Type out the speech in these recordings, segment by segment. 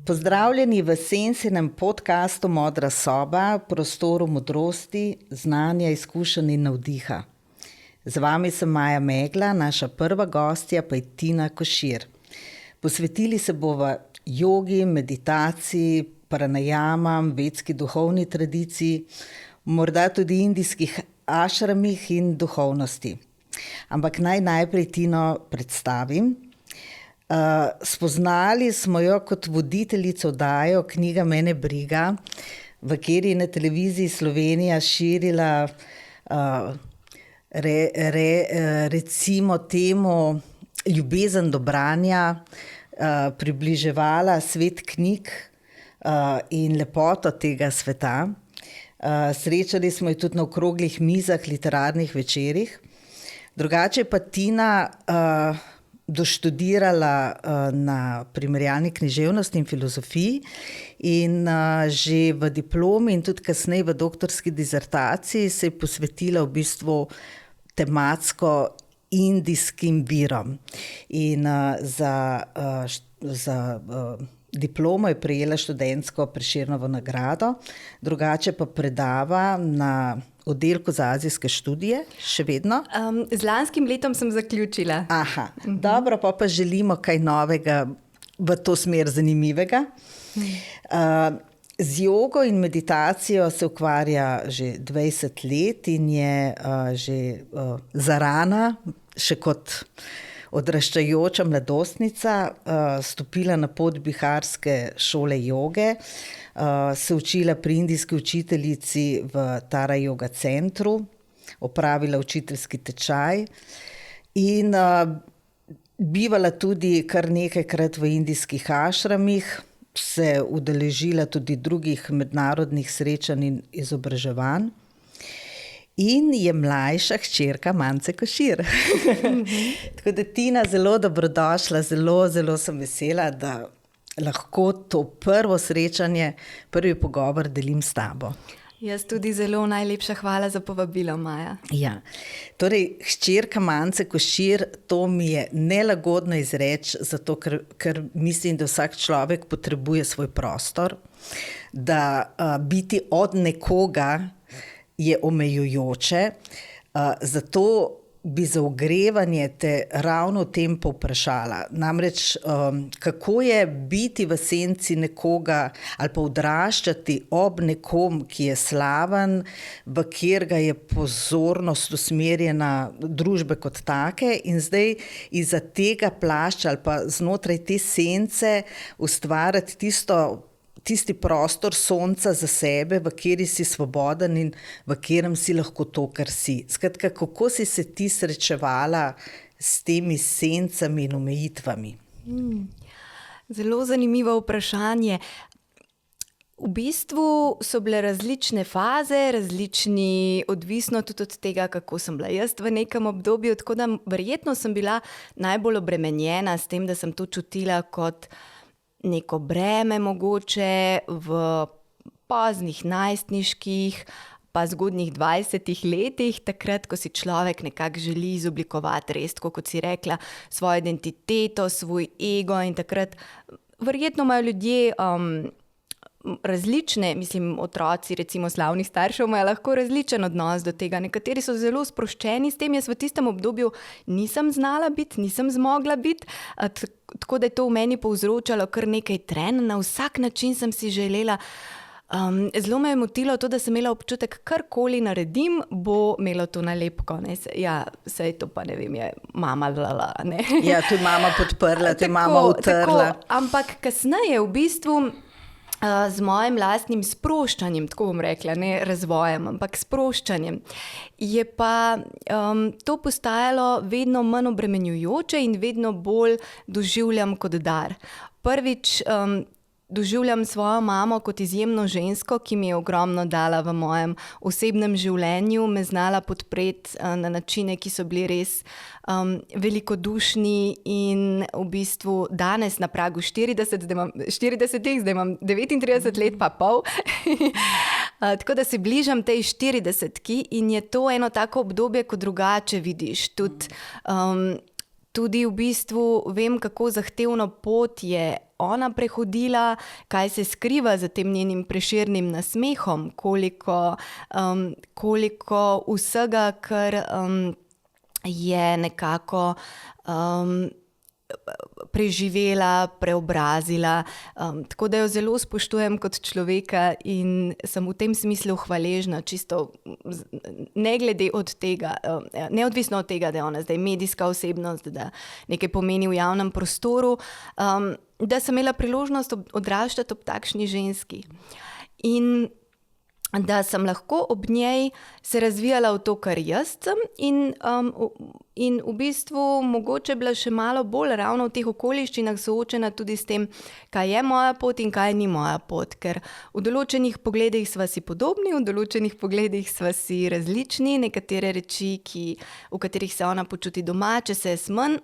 Pozdravljeni v Sensinem podcastu Modra soba, prostoru modrosti, znanja, izkušenj in navdiha. Z vami sem Maja Megla, naša prva gostja pa je Tina Košir. Posvetili se bova jogi, meditaciji, pranajamam, vedski duhovni tradiciji, morda tudi indijskih ašramih in duhovnosti. Ampak naj najprej Tino predstavim. Spoznali smo jo kot voditeljico oddaje Knjiga mene briga, v kateri je na televiziji Slovenija širila recimo temu ljubezen do branja, približevala svet knjig in lepoto tega sveta. Srečali smo jo tudi na okroglih mizah, literarnih večerih. Drugače pa Tina doštudirala na primerjalni književnosti in filozofiji in že v diplomi in tudi kasneje v doktorski disertaciji se je posvetila v bistvu tematsko indijskim virom. In za diplomo je prejela študentsko Prešernovo nagrado, drugače pa predava na oddelku za azijske študije, še vedno. Z lanskim letom sem zaključila. Aha, dobro, pa želimo kaj novega v to smer zanimivega. Z jogo in meditacijo se ukvarja že 20 let in je že zarana, še kot odraščajoča mladostnica, stopila na pot biharske šole joge, se učila pri indijski učiteljici v Tara Yoga centru, opravila učiteljski tečaj in bivala tudi kar nekajkrat v indijskih ašramih, se udeležila tudi drugih mednarodnih srečanj in izobraževanj. In je mlajša hčerka Mance Košir. Tako da Tina, zelo dobrodošla, zelo sem vesela, da lahko to prvo srečanje, prvi pogovor delim s tabo. Jaz tudi zelo najlepša hvala za povabilo, Maja. Ja, torej hčerka Mance Košir, to mi je nelagodno izreči, zato ker mislim, da vsak človek potrebuje svoj prostor, da biti od nekoga je omejujoče, zato bi za ogrevanje te ravno o tem povprašala. Namreč, kako je biti v senci nekoga ali pa odraščati ob nekom, ki je slaven, v katerega je pozornost usmerjena družbe kot take in zdaj izza tega plašča ali pa znotraj te sence ustvarjati tisti prostor sonca za sebe, v kateri si svoboden in v katerem si lahko to, kar si. Skratka, kako si se ti srečevala s temi sencami in omejitvami? Zelo zanimivo vprašanje. V bistvu so bile različne faze, odvisno tudi od tega, kako sem bila jaz v nekem obdobju, tako da verjetno sem bila najbolj obremenjena s tem, da sem to čutila kot neko breme mogoče v poznih najstniških pa zgodnjih 20 letih, takrat, ko si človek nekako želi izoblikovati res, tako kot si rekla, svojo identiteto, svoj ego in takrat verjetno imajo ljudje različne, otroci recimo slavnih staršev imajo lahko različen odnos do tega. Nekateri so zelo sproščeni s tem, jaz v tistem obdobju nisem znala biti, nisem zmogla biti, tako da je to v meni povzročalo kar nekaj trenj. Na vsak način sem si želela, zelo me je motilo to, da sem imela občutek, karkoli naredim, bo imelo to nalepko. Ja, sej to pa ne vem, je mama lala, ne. Ja, to je mama podprla, to je mama utrla. Ampak kasneje v bistvu z mojim lastnim sproščanjem, tako bom rekla, ne razvojem, ampak sproščanjem, je pa to postajalo vedno manj obremenjujoče in vedno bolj doživljam kot dar. Prvič doživljam svojo mamo kot izjemno žensko, ki mi je ogromno dala v mojem osebnem življenju, me znala podpreti na načine, ki so bili res velikodušni in v bistvu danes na pragu 40, zdaj imam 39 let pa pol, tako da se bližam tej 40-ki in je to eno tako obdobje, ko drugače vidiš tudi Tudi v bistvu vem, kako zahtevno pot je ona prehodila, kaj se skriva za tem njenim prešernim nasmehom, koliko vsega, kar je nekako preživela, preobrazila. Tako da jo zelo spoštujem kot človeka in sem v tem smislu hvaležna, čisto ne glede od tega, neodvisno od tega, da je ona zdaj medijska osebnost, da nekaj pomeni v javnem prostoru, da sem imela priložnost odraščati ob takšni ženski. In da sem lahko ob njej se razvijala v to, kar jaz sem in v bistvu mogoče bila še malo bolj ravno v teh okoliščinah soočena tudi s tem, kaj je moja pot in kaj ni moja pot, ker v določenih pogledih sva si podobni, v določenih pogledih sva si različni, nekatere reči, v katerih se ona počuti doma, če se jaz manj,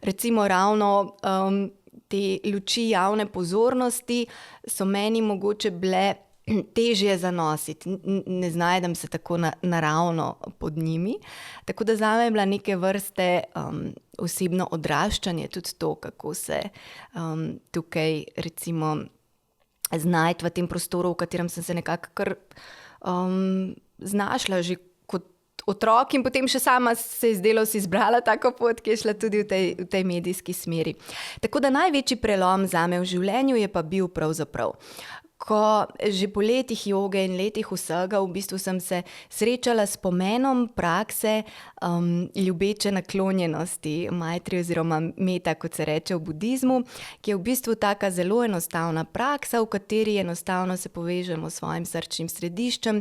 recimo ravno te luči javne pozornosti so meni mogoče bile težje zanositi, ne znajdem se tako naravno pod njimi. Tako da zame je bila neke vrste osebno odraščanje tudi to, kako se tukaj recimo znajti v tem prostoru, v katerem sem se nekako kar znašla že kot otrok in potem še sama se je zdelo, si izbrala tako pot, ki je šla tudi v tej medijski smeri. Tako da največji prelom zame v življenju je pa bil pravzaprav, ko že po letih joge in letih vsega v bistvu sem se srečala s pomenom prakse ljubeče naklonjenosti, maitri oziroma meta, kot se reče v budizmu, ki je v bistvu taka zelo enostavna praksa, v kateri enostavno se povežemo s svojim srčnim središčem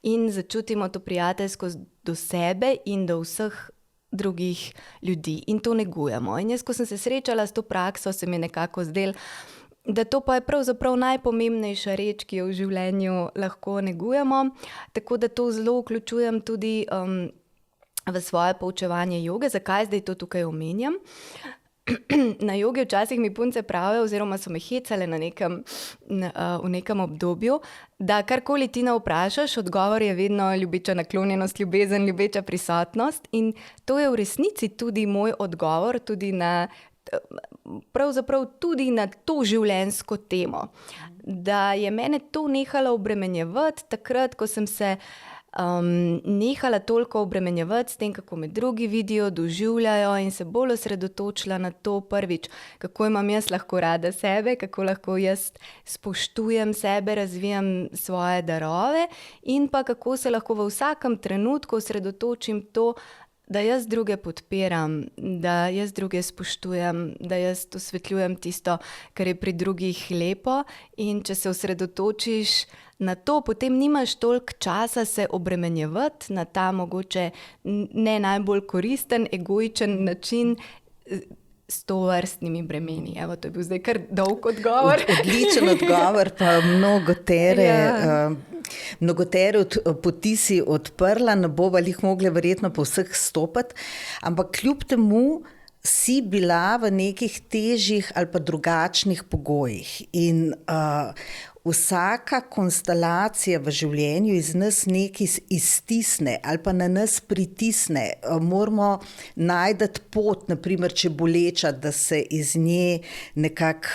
in začutimo to prijateljskost do sebe in do vseh drugih ljudi in to negujemo. In jaz, ko sem se srečala s to prakso, se mi je nekako zdelo, da to pa je pravzaprav najpomembnejša reč, ki jo v življenju lahko negujemo, tako da to zelo vključujem tudi v svoje poučevanje joge. Zakaj zdaj to tukaj omenjam? Na jogi včasih mi punce pravijo, oziroma so me hecale v nekem obdobju, da karkoli ti ne vprašaš, odgovor je vedno ljubeča naklonjenost, ljubezen, ljubeča prisotnost in to je v resnici tudi moj odgovor, pravzaprav tudi na to življenjsko temo. Da je mene to nehalo obremenjevati takrat, ko sem se nehala toliko obremenjevati s tem, kako me drugi vidijo, doživljajo in se bolj osredotočila na to prvič, kako imam jaz lahko rada sebe, kako lahko jaz spoštujem sebe, razvijam svoje darove in pa kako se lahko v vsakem trenutku osredotočim to, da jaz druge podpiram, da jaz druge spoštujem, da jaz osvetljujem tisto, kar je pri drugih lepo in če se osredotočiš na to, potem nimaš toliko časa se obremenjevati na ta mogoče ne najbolj koristen, egoičen način s tovrstnimi bremeni. Evo, to je bil zdaj kar dolg odgovor. Odličen odgovor, pa mnogotere poti si odprla, ne bova jih mogli verjetno po vseh stopati, ampak kljub temu si bila v nekih težjih ali pa drugačnih pogojih in vsaka konstelacija v življenju iz nas nekaj iztisne ali pa na nas pritisne. Moramo najti pot, naprimer, če boleča, da se iz nje nekako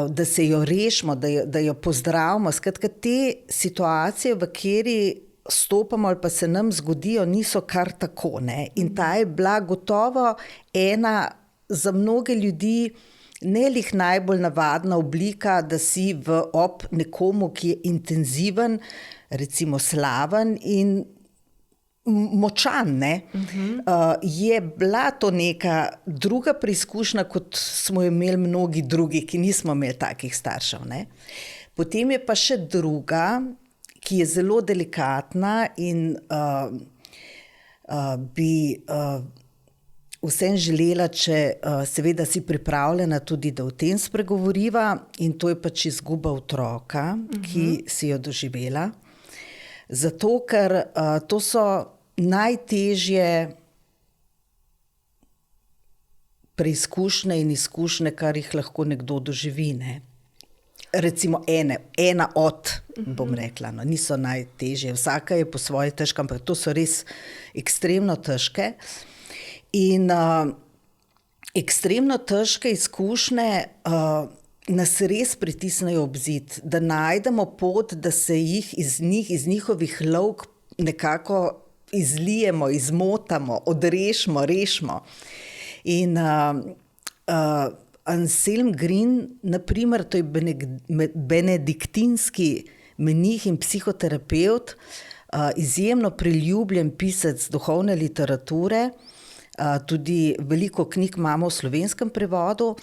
da se jo rešimo, da jo pozdravimo. Skratka, te situacije, v kateri stopamo ali pa se nam zgodijo, niso kar tako, ne? In ta je bila gotovo ena za mnoge ljudi ne lih najbolj navadna oblika, da si ob nekomu, ki je intenziven, recimo slaven in močan, ne? Je bila to neka druga preizkušnja, kot smo imeli mnogi drugi, ki nismo imeli takih staršev, ne? Potem je pa še druga, ki je zelo delikatna in bi vsem želela, če seveda si pripravljena tudi, da o tem spregovoriva, in to je pač izguba otroka, ki si jo doživela. Zato, ker to so najtežje preizkušnje in izkušnje, kar jih lahko nekdo doživi, ne. Recimo ena od, bom rekla, no, niso najtežje, vsaka je po svoje težka, ampak to so res ekstremno težke. In ekstremno težke izkušnje nas res pritisnejo ob zid, da najdemo pot, da se jih iz njihovih lovk nekako izlijemo, izmotamo, odrešimo, rešimo. In Anselm Green, na primer, to je benediktinski menih in psihoterapevt, izjemno priljubljen pisec duhovne literature, tudi veliko knjig imamo v slovenskem prevodu.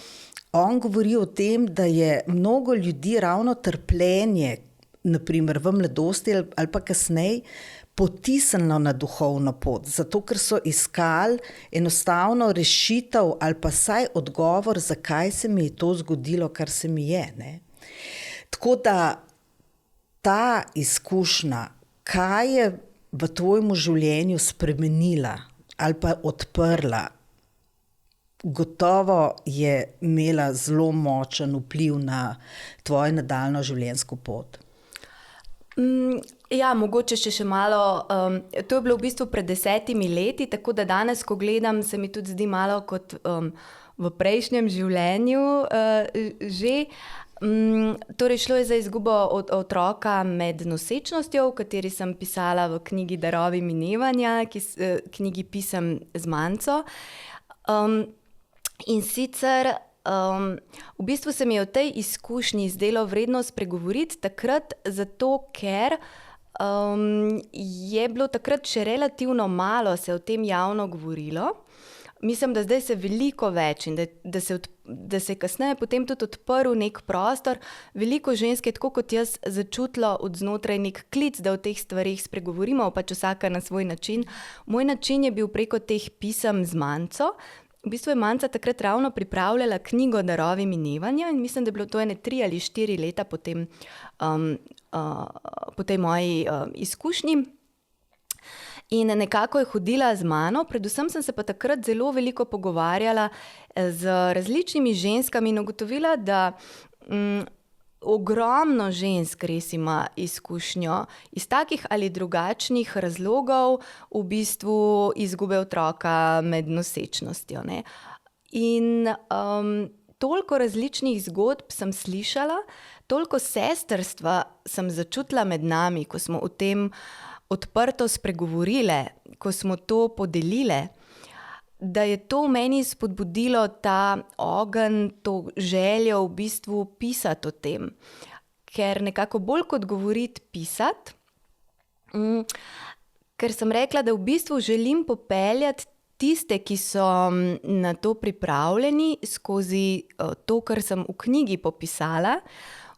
On govori o tem, da je mnogo ljudi ravno trpljenje, naprimer v mladosti ali pa kasneje, potisnilo na duhovno pot, zato ker so iskali enostavno rešitev ali pa saj odgovor, zakaj se mi je to zgodilo, kar se mi je. Ne? Tako da ta izkušnja, kaj je v tvojemu življenju spremenila ali pa odprla, gotovo je imela zelo močen vpliv na tvojo nadaljnjo življenjsko pot. Ja, mogoče še malo. To je bilo v bistvu pred 10 leti, tako da danes, ko gledam, se mi tudi zdi malo kot v prejšnjem življenju že. Torej, šlo je za izgubo otroka med nosečnostjo, v kateri sem pisala v knjigi Darovi minevanja, knjigi Pisem z Manco. In sicer v bistvu se mi je o tej izkušnji zdelo vredno spregovoriti takrat, zato ker je bilo takrat še relativno malo se o tem javno govorilo. Mislim, da zdaj se veliko več in da se je kasneje potem tudi odprl nek prostor. Veliko žensk je tako kot jaz začutilo od znotraj nek klic, da o teh stvarih spregovorimo, pač vsaka na svoj način. Moj način je bil preko teh pisem z Manco. V bistvu je Manca takrat ravno pripravljala knjigo Darovi minevanja in mislim, da je bilo to 3 ali 4 leta po tej moji izkušnji. In nekako je hodila z mano, predvsem sem se pa takrat zelo veliko pogovarjala z različnimi ženskami in ugotovila, da ogromno žensk res ima izkušnjo iz takih ali drugačnih razlogov v bistvu izgube otroka med nosečnostjo. Ne? In toliko različnih zgodb sem slišala, toliko sestrstva sem začutila med nami, ko smo o tem odprto spregovorile, ko smo to podelile, da je to v meni spodbudilo ta ogenj, to željo v bistvu pisati o tem. Ker nekako bolj kot govoriti, pisati, ker sem rekla, da v bistvu želim popeljati tiste, ki so na to pripravljeni skozi to, kar sem v knjigi popisala.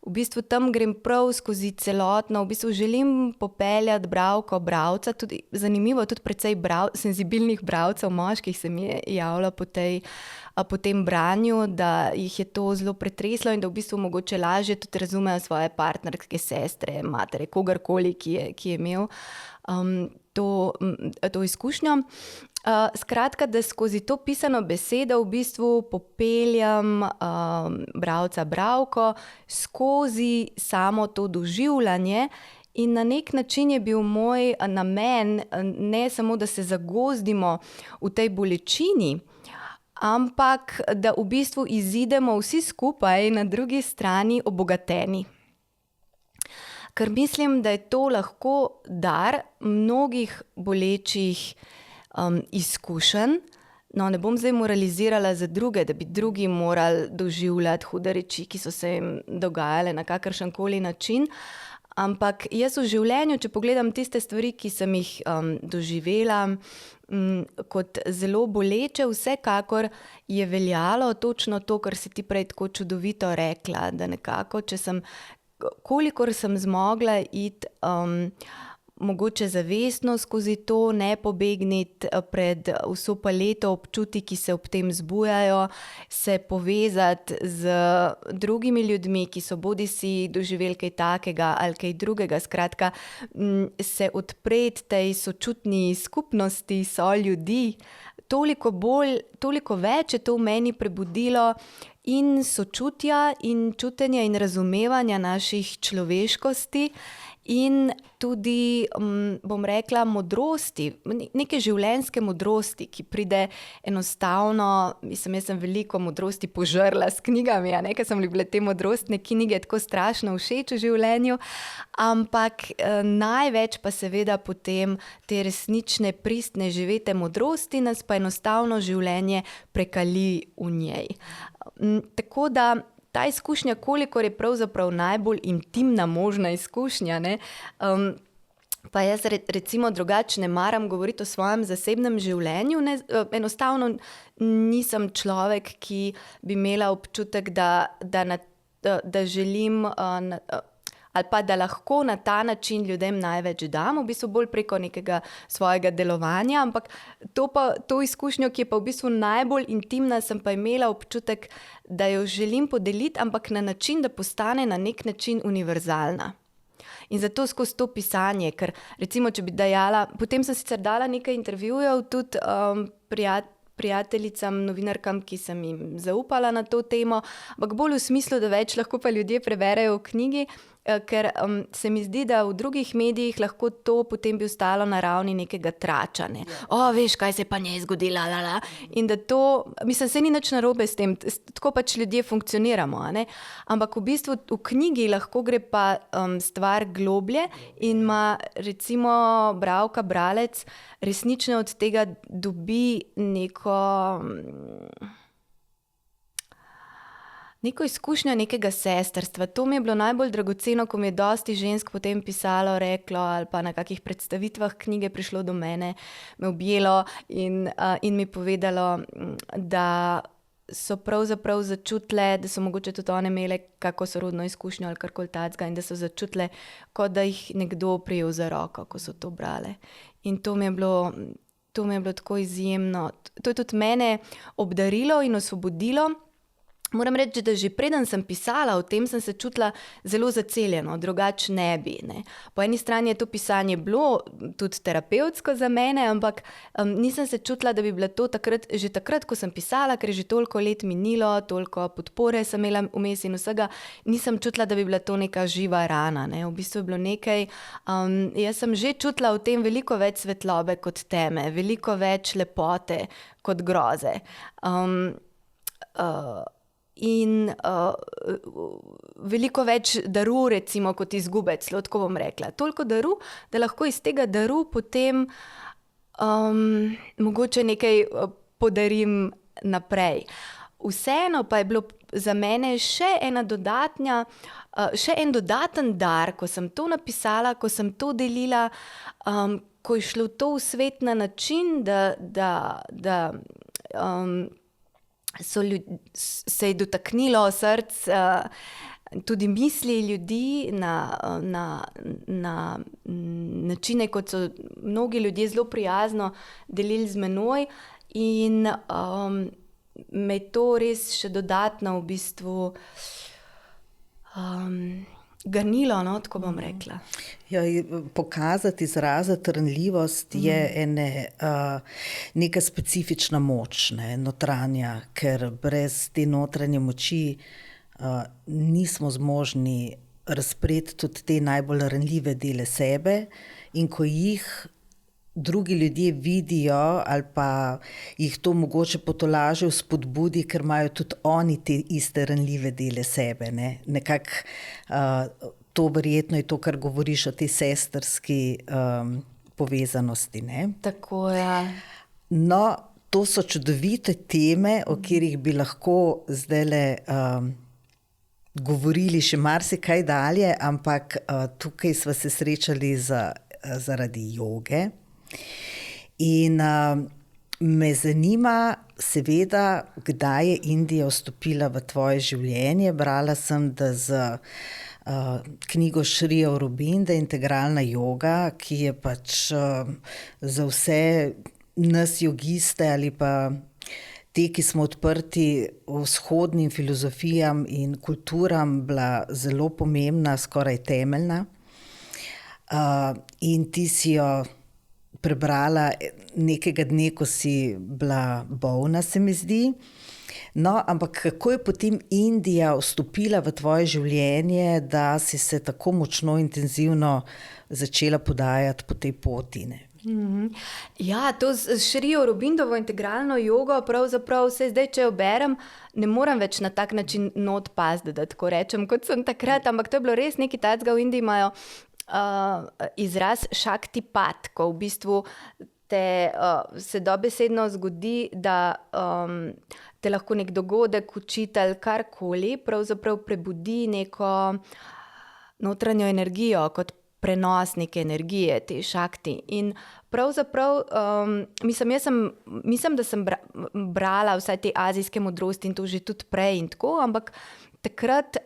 V bistvu tam grem prav skozi celotno, v bistvu želim popeljati bralko, bralca, tudi zanimivo, tudi precej senzibilnih bralcev, moških se mi je javilo po tem branju, da jih je to zelo pretreslo in da v bistvu mogoče lažje tudi razumejo svoje partnerske sestre, matere, kogarkoli, ki je imel to izkušnjo. Skratka, da skozi to pisano besedo v bistvu popeljem bralca, bralko skozi samo to doživljanje in na nek način je bil moj namen ne samo, da se zagozdimo v tej bolečini, ampak da v bistvu izidemo vsi skupaj na drugi strani obogateni. Ker mislim, da je to lahko dar mnogih bolečih izkušenj. No, ne bom zdaj moralizirala za druge, da bi drugi morali doživljati hude reči, ki so se jim dogajale na kakršenkoli način, ampak jaz v življenju, če pogledam tiste stvari, ki sem jih doživela kot zelo boleče, vsekakor je veljalo točno to, kar si ti prej tako čudovito rekla, da nekako, kolikor sem zmogla iti mogoče zavestno skozi to, ne pobegniti pred vso paleto občutij, ki se ob tem zbujajo, se povezati z drugimi ljudmi, ki so bodisi doživeli kaj takega ali kaj drugega, skratka, se odpreti tej sočutni skupnosti soljudi, toliko več je to v meni prebudilo in sočutja in čutenja in razumevanja naših človeškosti in tudi, bom rekla, modrosti, neke življenjske modrosti, ki pride enostavno, jaz sem veliko modrosti požrla s knjigami, ker so mi bile te modrostne knjige tako strašno všeč v življenju, ampak največ pa seveda potem te resnične, pristne, živete modrosti nas pa enostavno življenje prekali v njej. Tako da ta izkušnja, kolikor je pravzaprav najbolj intimna možna izkušnja, ne, pa jaz recimo drugače ne maram govoriti o svojem zasebnem življenju, ne, enostavno nisem človek, ki bi imela občutek, da želim ali pa da lahko na ta način ljudem največ dam, v bistvu bolj preko nekega svojega delovanja, ampak to izkušnjo, ki je pa v bistvu najbolj intimna, sem pa imela občutek, da jo želim podeliti, ampak na način, da postane na nek način univerzalna. In zato skozi to pisanje, ker recimo, če bi dajala, potem sem sicer dala nekaj intervjujev tudi prijateljicam, novinarkam, ki sem jim zaupala na to temo, ampak bolj v smislu, da več lahko pa ljudje preberejo v knjigi, ker se mi zdi, da v drugih medijih lahko to potem bi ostalo na ravni nekega tračanja. Veš, kaj se je pa njej zgodilo, lala. In da to, mislim, se ni nič narobe s tem, tako pač ljudje funkcioniramo, a ne? Ampak v bistvu v knjigi lahko gre pa stvar globlje in ima recimo bralka, bralec resnično od tega dobi neko izkušnjo nekega sestrstva. To mi je bilo najbolj dragoceno, ko mi je dosti žensk potem pisalo, reklo ali pa na kakih predstavitvah knjige prišlo do mene, me objelo in mi povedalo, da so pravzaprav začutile, da so mogoče tudi one imele kako sorodno izkušnjo ali karkoli takega in da so začutile, kot da jih nekdo prijel za roko, ko so to brale. In to mi je bilo tako izjemno. To je tudi mene obdarilo in osvobodilo. Moram reči, da že preden sem pisala o tem, sem se čutila zelo zaceljeno, drugače ne bi. Ne. Po eni strani je to pisanje bilo tudi terapevtsko za mene, ampak nisem se čutila, da bi bila to že takrat, ko sem pisala, ker je že toliko let minilo, toliko podpore sem imela vmes in vsega, nisem čutila, da bi bila to neka živa rana. Ne. V bistvu je bilo nekaj, jaz sem že čutila v tem veliko več svetlobe kot teme, veliko več lepote kot groze. In veliko več daru, recimo, kot izgube, celo tako bom rekla. Toliko daru, da lahko iz tega daru potem mogoče nekaj podarim naprej. Vseeno pa je bilo za mene še en dodaten dar, ko sem to napisala, ko sem to delila, ko je šlo to v svet na način, da se je dotaknilo src, tudi misli ljudi na načine, kot so mnogi ljudje zelo prijazno delili z menoj in me je to res še dodatno v bistvu ganilo, no, tako bom rekla. Ja, pokazati, izraziti ranljivost je neka specifična moč, ne, notranja, ker brez te notranje moči nismo zmožni razpreti tudi te najbolj ranljive dele sebe in ko jih drugi ljudje vidijo ali pa jih to mogoče potolaži v spodbudi, ker imajo tudi oni te iste ranljive dele sebe. Ne? Nekako to verjetno je to, kar govoriš o tej sestrski povezanosti. Ne? Tako je. No, to so čudovite teme, o katerih bi lahko zdajle govorili še marsikaj dalje, ampak tukaj sva se srečali zaradi joge. In me zanima seveda, kdaj je Indija vstopila v tvoje življenje. Brala sem, da z knjigo Šri Aurobindo, integralna joga, ki je pač za vse nas jogiste ali pa te, ki smo odprti vzhodnim filozofijam in kulturam, bila zelo pomembna, skoraj temeljna. In ti si jo prebrala nekega dne, ko si bila bolna, se mi zdi. No, ampak kako je potem Indija vstopila v tvoje življenje, da si se tako močno, intenzivno začela podajati po tej poti, ne? Ja, to s Šri Aurobindovo integralno jogo, pravzaprav se zdaj, če jo berem, ne morem več na tak način not paziti, da tako rečem, kot sem takrat, ampak to je bilo res nekaj takega. V Indiji imajo izraz Shaktipat, ko v bistvu se dobesedno zgodi, da te lahko nek dogodek, učitelj, karkoli, pravzaprav prebudi neko notranjo energijo, kot prenos neke energije, te šakti. In pravzaprav, mislim, da sem brala vsaj te azijske modrosti in to že tudi prej in tako, ampak takrat,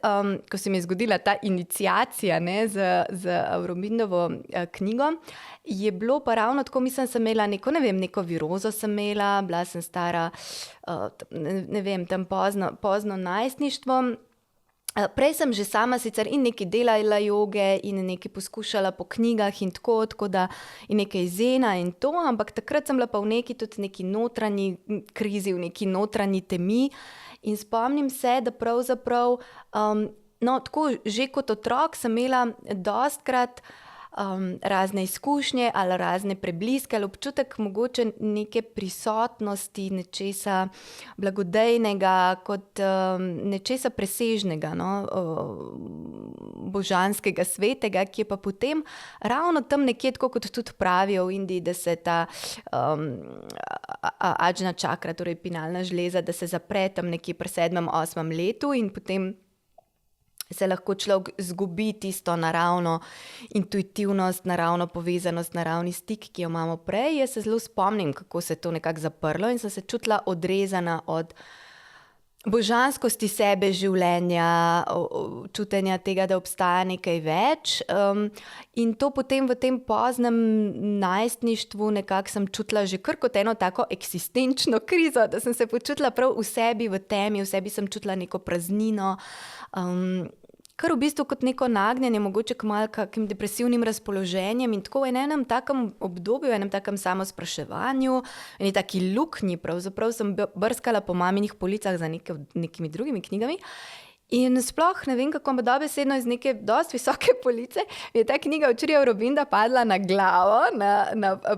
ko se mi je zgodila ta iniciacija, ne, z Aurobindovo knjigo, je bilo pa ravno tako, mislim, sem imela neko virozo sem imela, bila sem stara, ne vem, tam pozno najstništvo. Prej sem že sama sicer in nekaj delala joge in nekaj poskušala po knjigah in tako da in nekaj zena in to, ampak takrat sem bila pa v neki notranji krizi, v neki notranji temi in spomnim se, da pravzaprav, tako že kot otrok sem imela dostikrat razne izkušnje ali razne prebliske ali občutek mogoče neke prisotnosti, nečesa blagodejnega, kot nečesa presežnega, božanskega, svetega, ki je pa potem ravno tam nekje, tako kot tudi pravijo v Indiji, da se ta Ajna čakra, torej pinalna žleza, da se zapre tam nekje pri 7., 8. letu in potem se lahko človek zgubi tisto naravno intuitivnost, naravno povezanost, naravni stik, ki jo imamo prej. Jaz se zelo spomnim, kako se je to nekako zaprlo in sem se čutila odrezana od božanskosti sebe, življenja, čutenja tega, da obstaja nekaj več. In to potem v tem poznem najstništvu nekako sem čutila že kar kot eno tako eksistenčno krizo, da sem se počutila prav v sebi, v temi, v sebi sem čutila neko praznino, kar v bistvu kot neko nagnjenje, mogoče k malo kakim depresivnim razpoloženjem in tako v enem takem obdobju, v enem takem samospraševanju, v eni taki luknji, pravzaprav sem brskala po maminih policah za nekimi drugimi knjigami. In sploh ne vem, kako dobesedno iz neke dosti visoke police je ta knjiga od Šri Aurobinda padla na glavo,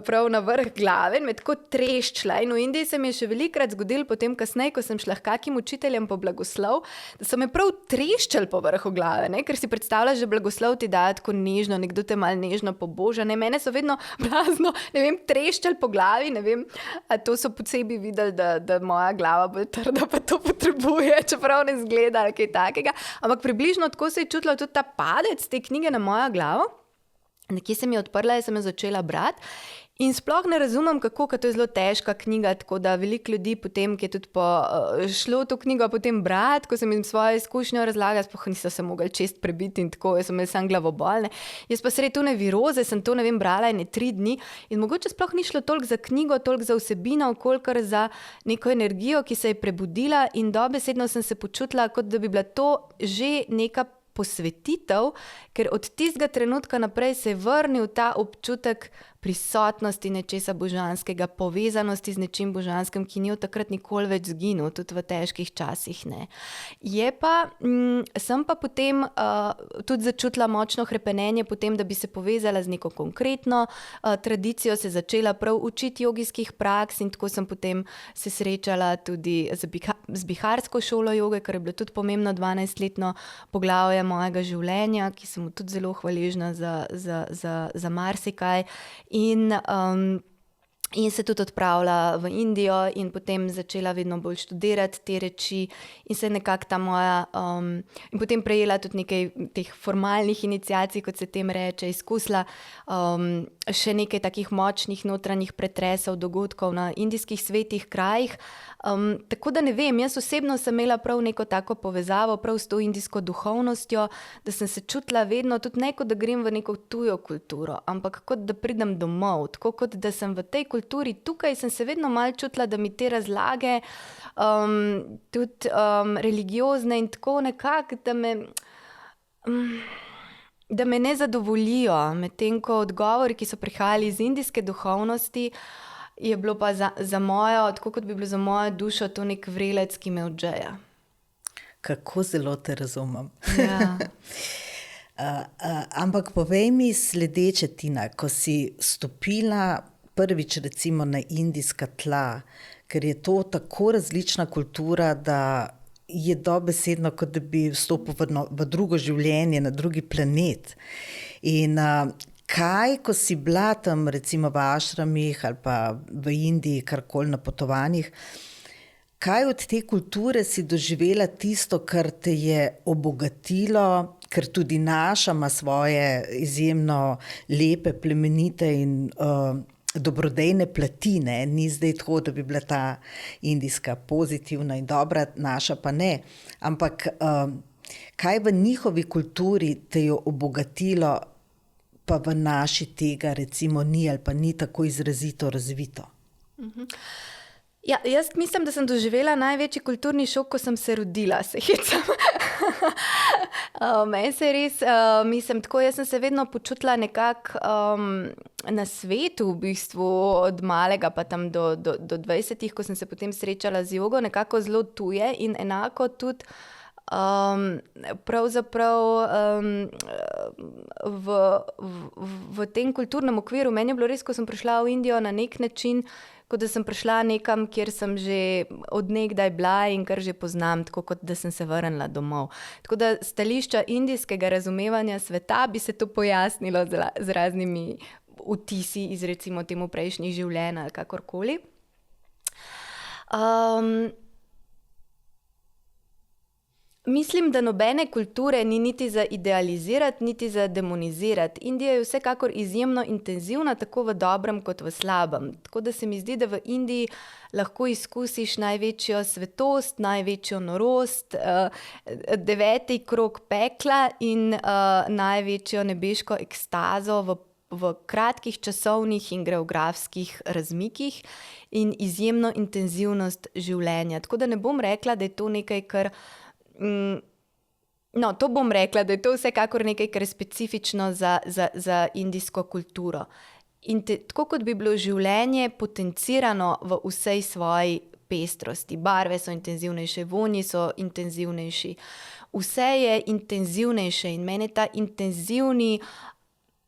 prav na vrh glave in me tako treščila. In v Indiji se mi je še velikokrat zgodilo potem kasneje, ko sem šla k kakim učiteljem po blagoslov, da so me prav treščali po vrhu glave, ne? Ker si predstavljaš, že blagoslov ti dajo tako nežno, nekdo te malo nežno poboža, ne? Mene so vedno blazno, ne vem, treščali po glavi, ne vem, a to so posebej videli, da moja glava bolj trda pa to potrebuje, čeprav ne zgleda ali kaj takega, ampak približno tako se je čutila tudi ta padec te knjige na mojo glavo. Nekje se mi je odprla in sem jo začela brati in sploh ne razumem, kako, ker to je zelo težka knjiga, tako da veliko ljudi potem, ki je tudi šlo to knjigo potem brati, ko sem jim svojo izkušnjo razlagala, sploh niso se mogli čest prebiti in tako, jaz sem imela samo glavobolne. Jaz pa sredi tone viroze sem to, ne vem, brala ene 3 dni in mogoče sploh ni šlo toliko za knjigo, toliko za vsebino, kolikor za neko energijo, ki se je prebudila in dobesedno sem se počutila, kot da bi bila to že neka posvetitev, ker od tistega trenutka naprej se je vrnil ta občutek prisotnosti nečesa božanskega, povezanosti z nečim božanskim, ki ni od takrat nikoli več zginil, tudi v težkih časih, ne. Sem pa potem tudi začutila močno hrepenenje potem, da bi se povezala z neko konkretno tradicijo, se začela prav učiti jogijskih praks in tako sem potem se srečala tudi z biharsko šolo joge, kar je bilo tudi pomembno 12-letno poglavje mojega življenja, ki sem mu tudi zelo hvaležna za marsikaj. In se tudi odpravila v Indijo in potem začela vedno bolj študirati te reči in se nekako ta moja in potem prejela tudi nekaj teh formalnih iniciacij, kot se tem reče, izkusila še nekaj takih močnih notranjih pretresov, dogodkov na indijskih svetih krajih. Tako da ne vem, jaz osebno sem imela prav neko tako povezavo prav s to indijsko duhovnostjo, da sem se čutila vedno tudi ne kot da grem v neko tujo kulturo, ampak kot da pridem domov, tako kot da sem v tej kulturi tukaj, sem se vedno malo čutila, da mi te razlage tudi religiozne in tako nekako, da me da me ne zadovoljijo, medtem ko odgovori, ki so prihajali iz indijske duhovnosti, je bilo pa za mojo, tako kot bi bilo za mojo dušo, to nek vrelec, ki me odžeja. Kako zelo te razumem. Ja. Ampak povej mi sledeče, Tina, ko si stopila prvič recimo na indijska tla, ker je to tako različna kultura, da je dobesedno, kot da bi vstopil v drugo življenje, na drugi planet. In kaj, ko si bila tam recimo v ašramih ali pa v Indiji, karkoli na potovanjih, kaj od te kulture si doživela tisto, kar te je obogatilo, ker tudi naša ima svoje izjemno lepe, plemenite in dobrodejne plati, ne? Ni zdaj tako, da bi bila ta indijska pozitivna in dobra, naša pa ne. Ampak kaj v njihovi kulturi te je obogatilo, pa v naši tega recimo ni ali pa ni tako izrazito razvito? Ja, jaz mislim, da sem doživela največji kulturni šok, ko sem se rodila, se hecam. Meni se res, tako, jaz sem se vedno počutila nekako na svetu, v bistvu od malega pa tam do 20, ko sem se potem srečala z jogo, nekako zelo tuje in enako tudi pravzaprav v tem kulturnem okviru. Meni je bilo res, ko sem prišla v Indijo, na nek način, kot da sem prišla nekam, kjer sem že od nekdaj bila in kar že poznam, tako kot da sem se vrnila domov. Tako da stališča indijskega razumevanja sveta bi se to pojasnilo z raznimi vtisi iz recimo temu prejšnjih življenj ali kakorkoli. Mislim, da nobene kulture ni niti za idealizirati, niti za demonizirati. Indija je vsekakor izjemno intenzivna, tako v dobrem kot v slabem. Tako da se mi zdi, da v Indiji lahko izkusiš največjo svetost, največjo norost, 9. krog pekla in največjo nebeško ekstazo v kratkih časovnih in geografskih razmikih in izjemno intenzivnost življenja. Tako da ne bom rekla, da je to nekaj, kar No, to bom rekla, da je to vsekakor nekaj, kar je specifično za indijsko kulturo. In tako kot bi bilo življenje potencirano v vsej svoji pestrosti. Barve so intenzivnejše, vonji so intenzivnejši. Vse je intenzivnejše in meni ta intenzivni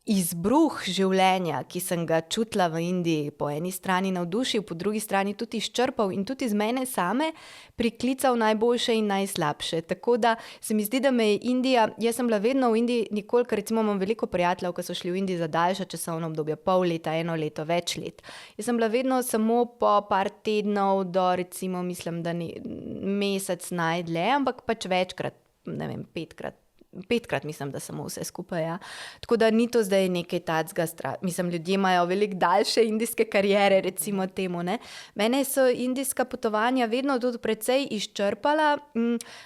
izbruh življenja, ki sem ga čutila v Indiji, po eni strani navdušil, po drugi strani tudi izčrpal in tudi iz mene same priklical najboljše in najslabše. Tako da se mi zdi, da me je Indija, jaz sem bila vedno v Indiji, nikoli, ker recimo imam veliko prijateljev, ki so šli v Indiji za daljša časovna obdobja, pol leta, 1 leto, več let. Jaz sem bila vedno samo po par tednov do recimo, mislim, da mesec najdlje, ampak pač večkrat, ne vem, 5krat mislim, da samo vse skupaj, ja. Tako da ni to zdaj nekaj tacga mislim, ljudje imajo veliko daljše indijske kariere, recimo temu, ne. Mene so indijska potovanja vedno tudi precej izčrpala,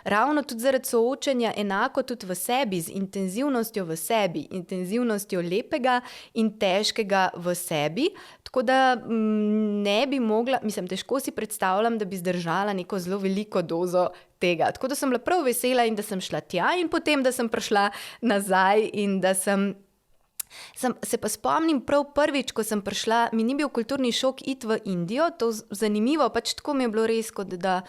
ravno tudi zaradi soočenja enako tudi v sebi, z intenzivnostjo v sebi, intenzivnostjo lepega in težkega v sebi. Tako da ne bi mogla, mislim, težko si predstavljam, da bi zdržala neko zelo veliko dozo tega. Tako da sem bila prav vesela in da sem šla tja in potem, da sem prišla nazaj in da se pa spomnim prav prvič, ko sem prišla, mi ni bil kulturni šok iti v Indijo, to zanimivo, pač tako mi je bilo res, kot da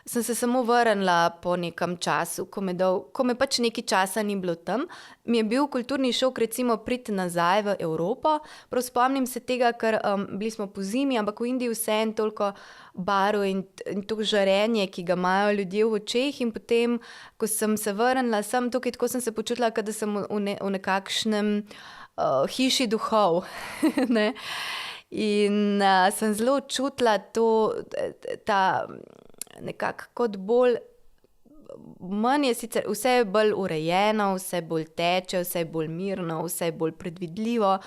sem se samo vrnila po nekem času, ko me pač nekaj časa ni bilo tam. Mi je bil kulturni šok recimo priti nazaj v Evropo. Prav spomnim se tega, ker bili smo po zimi, ampak v Indiji vseeno toliko barv in to žarenje, ki ga imajo ljudje v očeh, in potem, ko sem se vrnila sem tukaj, tako sem se počutila, kot da sem v nekakšnem hiši duhov. Ne? In sem zelo čutila ta nekako kot bolj, manj je sicer, vse je bolj urejeno, vse bolj teče, vse je bolj mirno, vse je bolj predvidljivo,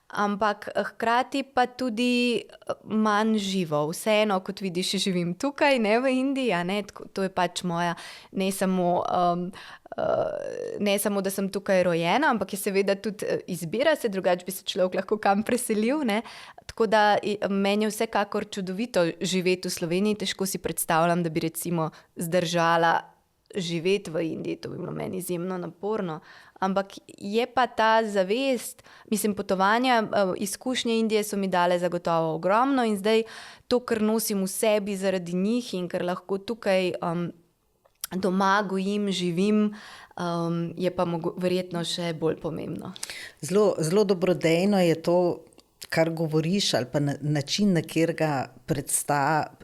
ampak hkrati pa tudi manj živo. Vseeno, kot vidiš, živim tukaj, ne v Indiji, a ne, to je pač moja, ne samo, da sem tukaj rojena, ampak je seveda tudi izbira se, drugače bi se človek lahko kam preselil, ne. Tako da meni je vsekakor čudovito živeti v Sloveniji, težko si predstavljam, da bi recimo zdržala živeti v Indiji, to bi bilo meni izjemno naporno. Ampak je pa ta zavest, mislim, potovanja, izkušnje Indije so mi dale zagotovo ogromno in zdaj to, kar nosim v sebi zaradi njih in kar lahko tukaj doma gojim, živim, je pa verjetno še bolj pomembno. Zelo dobrodejno je to, kar govoriš, ali pa način, na katerega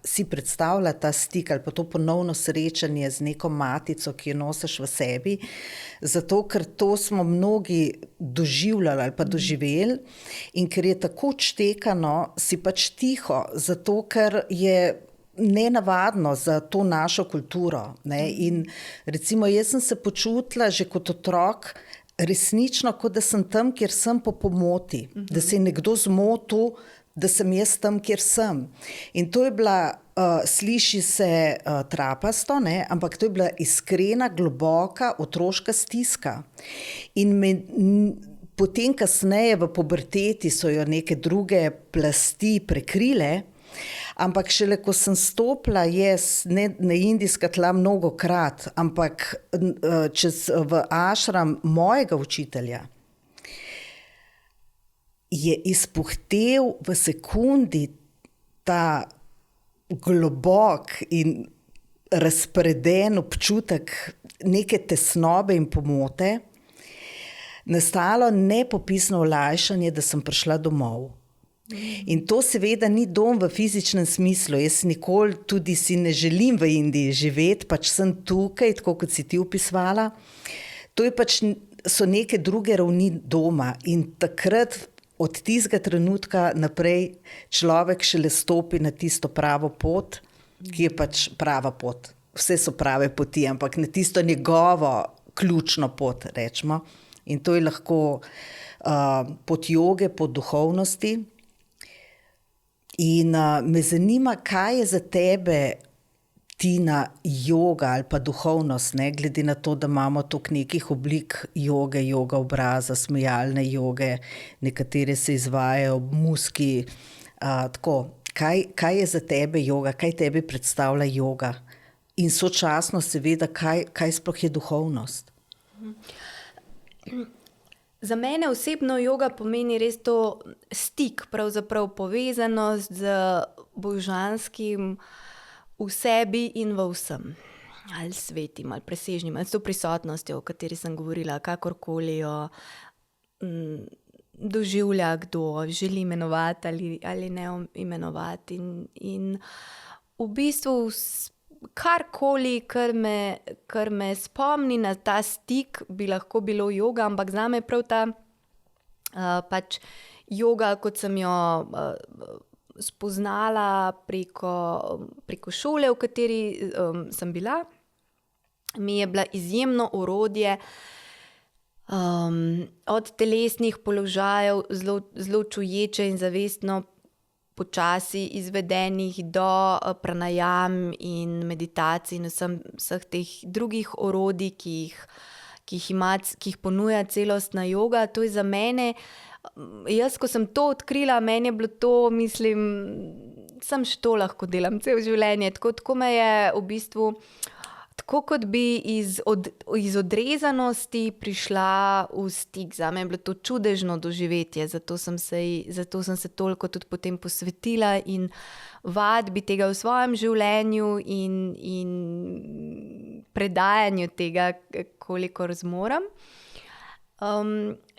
si predstavlja ta stik ali pa to ponovno srečanje z neko matico, ki jo nosiš v sebi, zato ker to smo mnogi doživljali ali pa doživeli in ker je tako odštekano, si pač tiho, zato ker je nenavadno za to našo kulturo. Ne? In recimo jaz sem se počutila že kot otrok resnično, kot da sem tam, kjer sem po pomoti, da se je nekdo zmotil, da sem jaz tam, kjer sem. In to je bila, sliši se trapasto, ne? Ampak to je bila iskrena, globoka otroška stiska. In potem kasneje v puberteti so jo neke druge plasti prekrile, ampak šele ko sem stopila jaz na indijska tla mnogokrat, ampak v ašram mojega učitelja, je izpuhtel v sekundi ta globok in razpreden občutek neke tesnobe in pomote, nastalo nepopisno olajšanje, da sem prišla domov. In to seveda ni dom v fizičnem smislu. Jaz nikoli tudi si ne želim v Indiji živeti, pač sem tukaj, tako kot si ti opisovala. To je pač, so neke druge ravni doma in takrat od tistega trenutka naprej človek šele stopi na tisto pravo pot, ki je pač prava pot. Vse so prave poti, ampak na tisto njegovo ključno pot, rečemo. In to je lahko pot joge, pot duhovnosti. In me zanima, kaj je za tebe, Tina, joga ali pa duhovnost, ne? Glede na to, da imamo toliko nekih oblik joge, joga obraza, smejalne joge, nekatere se izvajajo ob muski. Tako, kaj je za tebe joga, kaj tebi predstavlja joga? In sočasno seveda, kaj sploh je duhovnost? Za mene osebno joga pomeni res to stik, pravzaprav povezanost z božanskim v sebi in v vsem. Ali svetim, ali presežnim, ali s to prisotnostjo, o kateri sem govorila, kakorkoli jo doživlja kdo, želi imenovati ali ne imenovati. In v bistvu karkoli, kar me spomni na ta stik, bi lahko bilo joga, ampak zame prav ta pač joga, kot sem jo spoznala preko šole, v kateri sem bila, mi je bila izjemno orodje od telesnih položajev, zelo čuječe in zavestno počasi izvedenih do pranajam in meditacij in vseh teh drugih orodij, ki jih ponuja celostna joga. To je za mene, jaz, ko sem to odkrila, meni je bilo to, mislim, sem še to lahko delam celo življenje. Tako me je v bistvu, tako kot bi iz odrezanosti prišla v stik. Zame je bilo to čudežno doživetje, zato sem se toliko tudi potem posvetila in vadbi tega v svojem življenju in predajanju tega, kolikor zmorem.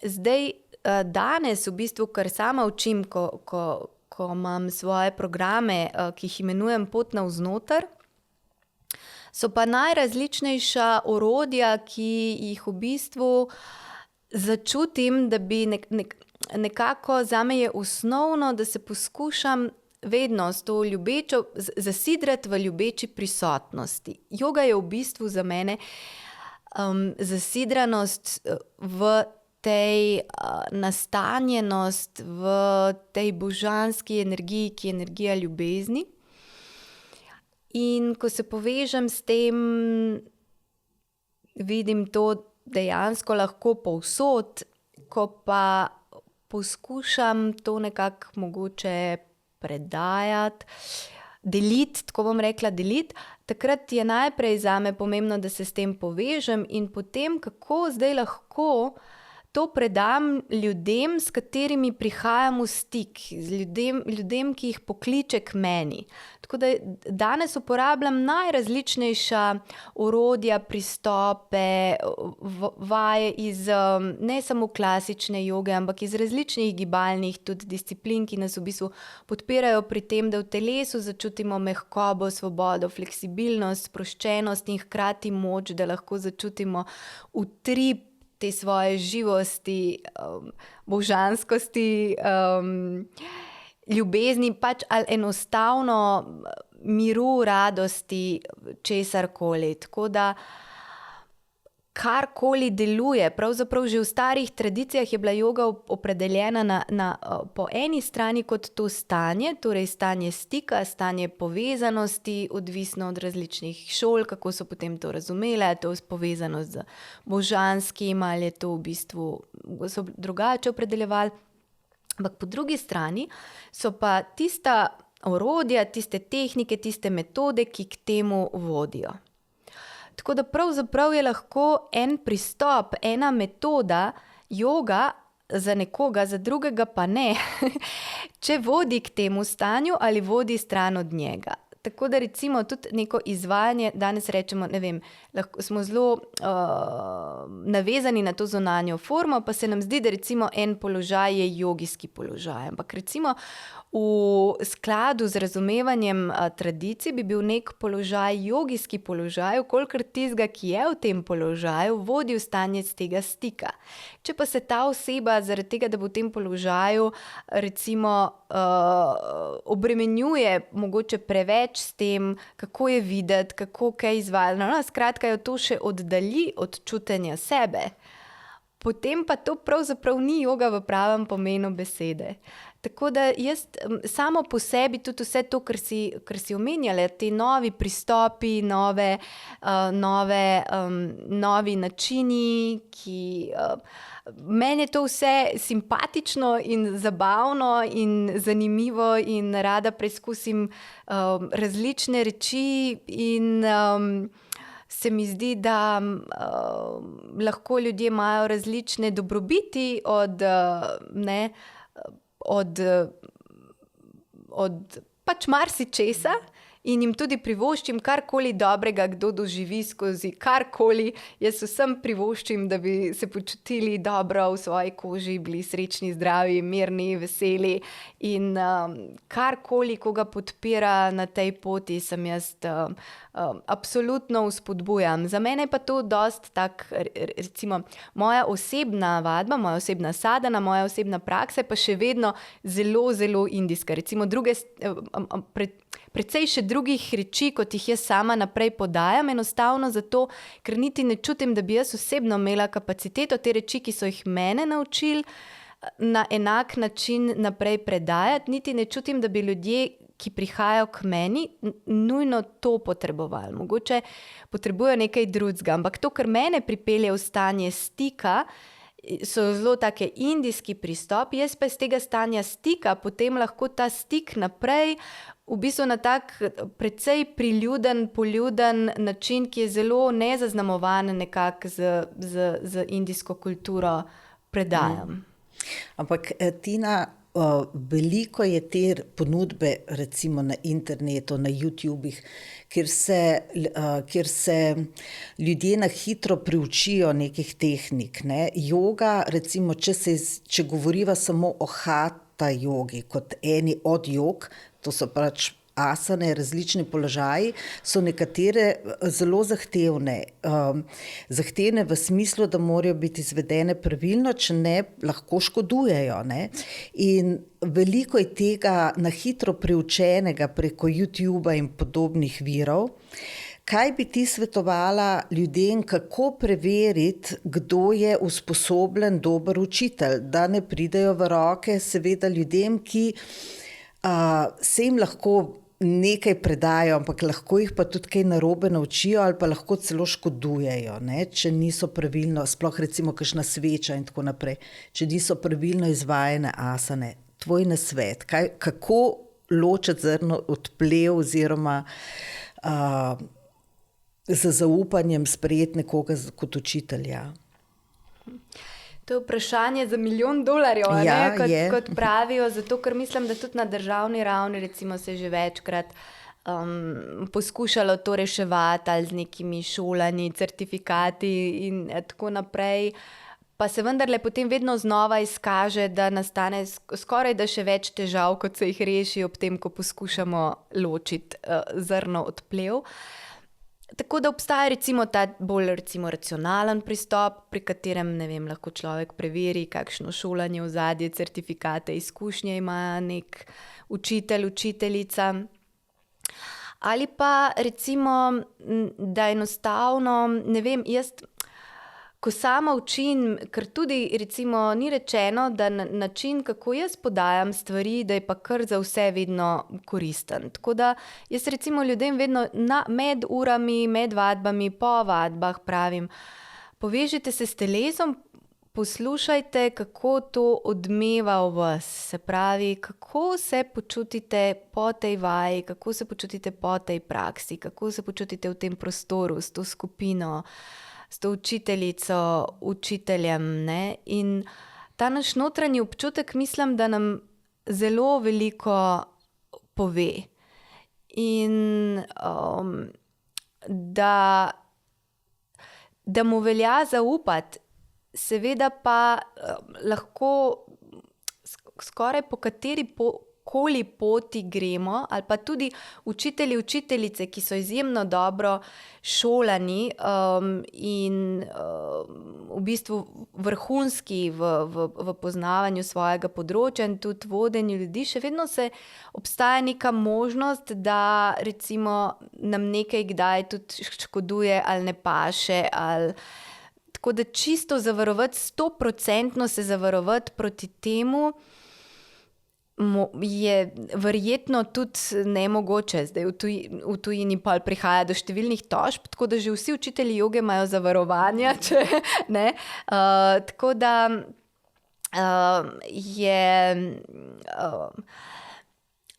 Zdaj, danes v bistvu, kar sama učim, ko imam svoje programe, ki jih imenujem Pot navznoter, so pa najrazličnejša orodja, ki jih v bistvu začutim, da bi nekako zame je osnovno, da se poskušam vedno s to ljubečo, zasidrati v ljubeči prisotnosti. Joga je v bistvu za mene zasidranost v tej nastanjenost, v tej božanski energiji, ki je energija ljubezni. In ko se povežem s tem, vidim to dejansko lahko povsod, ko pa poskušam to nekako mogoče predajati, deliti, tako bom rekla, deliti, takrat je najprej zame pomembno, da se s tem povežem in potem, kako zdaj lahko to predam ljudem, s katerimi prihajam v stik, ljudem, ki jih pokliče k meni. Tako da danes uporabljam najrazličnejša orodja, pristope, vaje iz ne samo klasične joge, ampak iz različnih gibalnih tudi disciplin, ki nas v bistvu podpirajo pri tem, da v telesu začutimo mehkobo, svobodo, fleksibilnost, sproščenost in hkrati moč, da lahko začutimo utrip te svoje živosti, božanskosti, ljubezni, pač ali enostavno miru, radosti, česarkoli. Tako da karkoli deluje, pravzaprav že v starih tradicijah je bila joga opredeljena po eni strani kot to stanje, torej stanje stika, stanje povezanosti, odvisno od različnih šol, kako so potem to razumele, to povezanost z božanskim ali je to v bistvu so drugače opredeljevali. Ampak po drugi strani so pa tista orodja, tiste tehnike, tiste metode, ki k temu vodijo. Tako da pravzaprav je lahko en pristop, ena metoda, joga za nekoga, za drugega pa ne, če vodi k temu stanju ali vodi stran od njega. Tako da recimo tudi neko izvajanje, danes rečemo, ne vem, lahko smo zelo navezani na to zunanjo formo, pa se nam zdi, da recimo en položaj je jogijski položaj. Ampak recimo v skladu z razumevanjem tradicij bi bil nek položaj jogijski položaj, kolikor tistega, ki je v tem položaju, vodi v stanje z tega stika. Če pa se ta oseba zaradi tega, da bo v tem položaju recimo obremenjuje mogoče preveč s tem, kako je videti, kako kaj izvajati, skratka jo to še oddalji od čutenja sebe, potem pa to pravzaprav ni joga v pravem pomenu besede. Tako da jaz samo po sebi tudi vse to, kar si omenjala, te novi pristopi, novi načini, ki meni je to vse simpatično in zabavno in zanimivo in rada preizkusim različne reči in se mi zdi, da lahko ljudje imajo različne dobrobiti od pač marsičesa in jim tudi privoščim karkoli dobrega, kdo doživi skozi karkoli. Jaz vsem privoščim, da bi se počutili dobro v svoji koži, bili srečni, zdravi, mirni, veseli in karkoli, koga podpira na tej poti, sem jaz absolutno vzpodbujam. Za mene je pa to dosti tak, recimo, moja osebna vadba, moja osebna sadhana, moja osebna praksa je pa še vedno zelo, zelo indijska. Recimo precej še drugih reči, kot jih jaz sama naprej podajam, enostavno zato, ker niti ne čutim, da bi jaz osebno imela kapaciteto te reči, ki so jih mene naučili, na enak način naprej predajati, niti ne čutim, da bi ljudje, ki prihajajo k meni, nujno to potrebovali. Mogoče potrebujejo nekaj drugega, ampak to, kar mene pripelje v stanje stika, so zelo take indijski pristop, jaz pa iz tega stanja stika potem lahko ta stik naprej v bistvu na tak precej priljuden, poljuden način, ki je zelo nezaznamovan nekako z indijsko kulturo predajam. Ampak Tina, veliko je te ponudbe recimo na internetu, na YouTubih, kjer se ljudje na hitro priučijo nekih tehnik. Ne? Joga, recimo, če govoriva samo o hatha jogi kot eni od jog, to so pač asane, različni položaji, so nekatere zelo zahtevne. Zahtevne v smislu, da morajo biti izvedene pravilno, če ne, lahko škodujejo. Ne? In veliko je tega na hitro priučenega preko YouTuba in podobnih virov. Kaj bi ti svetovala ljudem, kako preveriti, kdo je usposobljen, dober učitelj, da ne pridejo v roke seveda ljudem, ki se jim lahko nekaj predajo, ampak lahko jih pa tudi kaj narobe naučijo ali pa lahko celo škodujejo, ne? Če niso pravilno, sploh recimo kakšna sveča in tako naprej, če niso pravilno izvajane asane. Tvoj nasvet, kako ločiti zrno od plev oziroma z zaupanjem sprejeti nekoga kot učitelja. To je vprašanje za $1 milijon, Ja, kot pravijo, zato ker mislim, da tudi na državni ravni recimo se že večkrat poskušalo to reševati ali z nekimi šolanji, certifikati in tako naprej. Pa se vendarle potem vedno znova izkaže, da nastane skoraj da še več težav, kot se jih reši ob tem, ko poskušamo ločiti zrno od plev. Tako da obstaja recimo ta bolj racionalen pristop, pri katerem, ne vem, lahko človek preveri, kakšno šolanje, ozadje, certifikate, izkušnje ima nek učitelj, učiteljica. Ali pa recimo, da enostavno, ne vem, jaz, ko sama učim, ker tudi recimo ni rečeno, da način, kako jaz podajam stvari, da je pa kar za vse vedno koristen. Tako da jaz recimo ljudem vedno med urami, med vadbami, po vadbah pravim, povežite se s telesom, poslušajte, kako to odmeva v vas. Se pravi, kako se počutite po tej vaji, kako se počutite po tej praksi, kako se počutite v tem prostoru, s to skupino, s to učiteljico, učiteljem, ne? In ta naš notranji občutek, mislim, da nam zelo veliko pove. In da mu velja zaupati, seveda pa lahko skoraj po kateri koli poti gremo, ali pa tudi učitelji, učiteljice, ki so izjemno dobro šolani in v bistvu vrhunski v poznavanju svojega področja in tudi vodenju ljudi, še vedno obstaja neka možnost, da recimo nam nekaj kdaj tudi škoduje ali ne paše, ali tako da čisto zavarovati, 100% se zavarovati proti temu je verjetno tudi nemogoče. Zdaj v tujini pa prihaja do številnih tožb, tako da že vsi učitelji joge imajo zavarovanja, če ne. Tako da je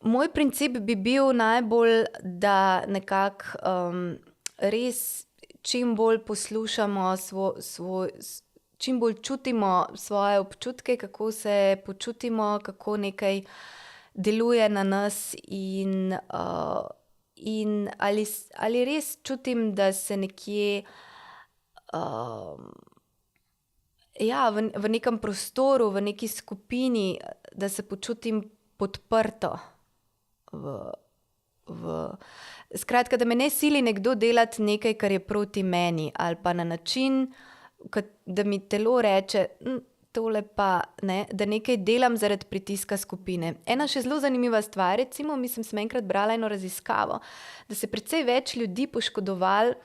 moj princip bi bil najbolj, da nekako res čim bolj poslušamo čim bolj čutimo svoje občutke, kako se počutimo, kako nekaj deluje na nas in ali res čutim, da se nekje v nekem prostoru, v neki skupini, da se počutim podprto skratka, da me ne sili nekdo delati nekaj, kar je proti meni, ali pa na način, da mi telo reče, tole pa ne, da nekaj delam zaradi pritiska skupine. Ena še zelo zanimiva stvar, recimo, sem enkrat brala eno raziskavo, da se precej več ljudi poškodovalo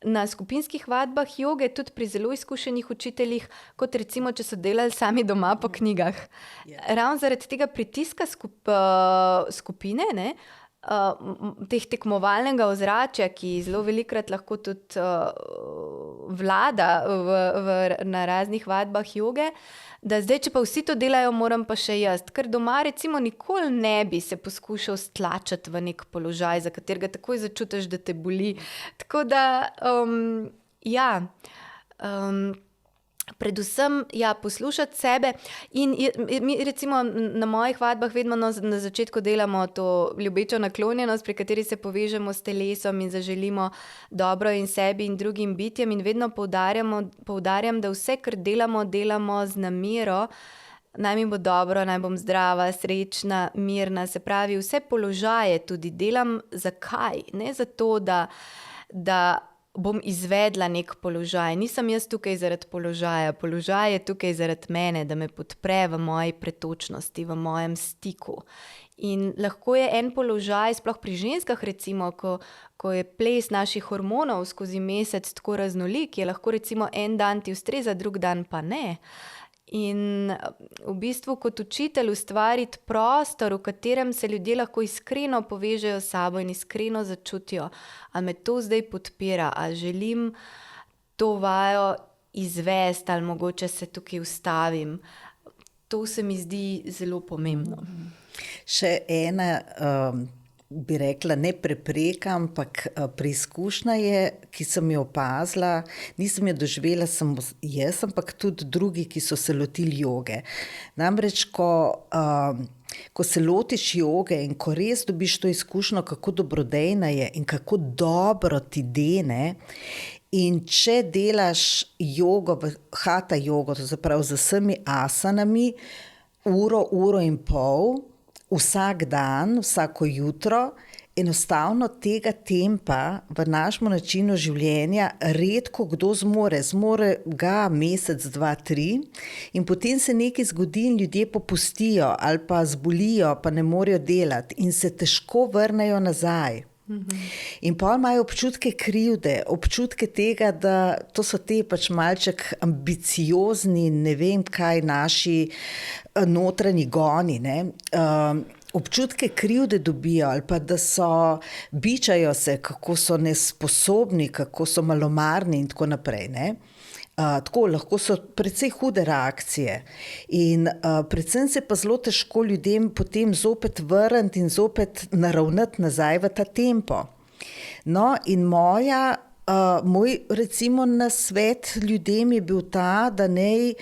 na skupinskih vadbah joge, tudi pri zelo izkušenih učiteljih, kot recimo, če so delali sami doma po knjigah. Ravno zaradi tega pritiska skupine, ne, teh tekmovalnega ozračja, ki zelo velikokrat lahko tudi vlada na raznih vadbah joge, da zdaj, če pa vsi to delajo, moram pa še jaz. Ker doma recimo nikoli ne bi se poskušal stlačiti v nek položaj, za katerega takoj začutiš, da te boli. Tako da, predvsem poslušati sebe in mi recimo na mojih vadbah vedno na začetku delamo to ljubečo naklonjenost, pri kateri se povežemo s telesom in zaželimo dobro in sebi in drugim bitjem in vedno poudarjam, da vse, kar delamo z namero, naj mi bo dobro, naj bom zdrava, srečna, mirna, se pravi vse položaje tudi delam. Zakaj? Ne zato, da bom izvedla nek položaj. Nisem jaz tukaj zaradi položaja. Položaj je tukaj zaradi mene, da me podpre v moji pretočnosti, v mojem stiku. In lahko je en položaj, sploh pri ženskah recimo, ko je ples naših hormonov skozi mesec tako raznolik, je lahko recimo en dan ti ustreza, drug dan pa ne. In v bistvu kot učitelj ustvariti prostor, v katerem se ljudje lahko iskreno povežejo s sabo in iskreno začutijo, ali me to zdaj podpira, ali želim to vajo izvesti, ali mogoče se tukaj ustavim. to se mi zdi zelo pomembno. Še ena, bi rekla, ne prepreka, ampak preizkušnja je, ki sem jo opazila, nisem jo doživela samo jaz, ampak tudi drugi, ki so se lotili joge. Namreč, ko se lotiš joge in ko res dobiš to izkušnjo, kako dobrodejna je in kako dobro ti dene, in če delaš jogo, hatha jogo, to se pravi z vsemi asanami, uro in pol, vsak dan, vsako jutro, enostavno tega tempa v našem načinu življenja redko kdo zmore. Zmore ga mesec, 2, 3 in potem se nekaj zgodi in ljudje popustijo ali pa zbolijo, pa ne morejo delati in se težko vrnejo nazaj. In pa imajo občutke krivde, občutke tega, da to so te pač malček ambiciozni, ne vem kaj, naši notranji goni, ne. Občutke krivde dobijo ali pa da bičajo se, kako so nesposobni, kako so malomarni in tako naprej, ne. Tako, lahko so precej hude reakcije in predvsem se pa zelo težko ljudem potem zopet vrniti in zopet naravnati nazaj v ta tempo. No, in moj recimo nasvet ljudem je bil ta, da naj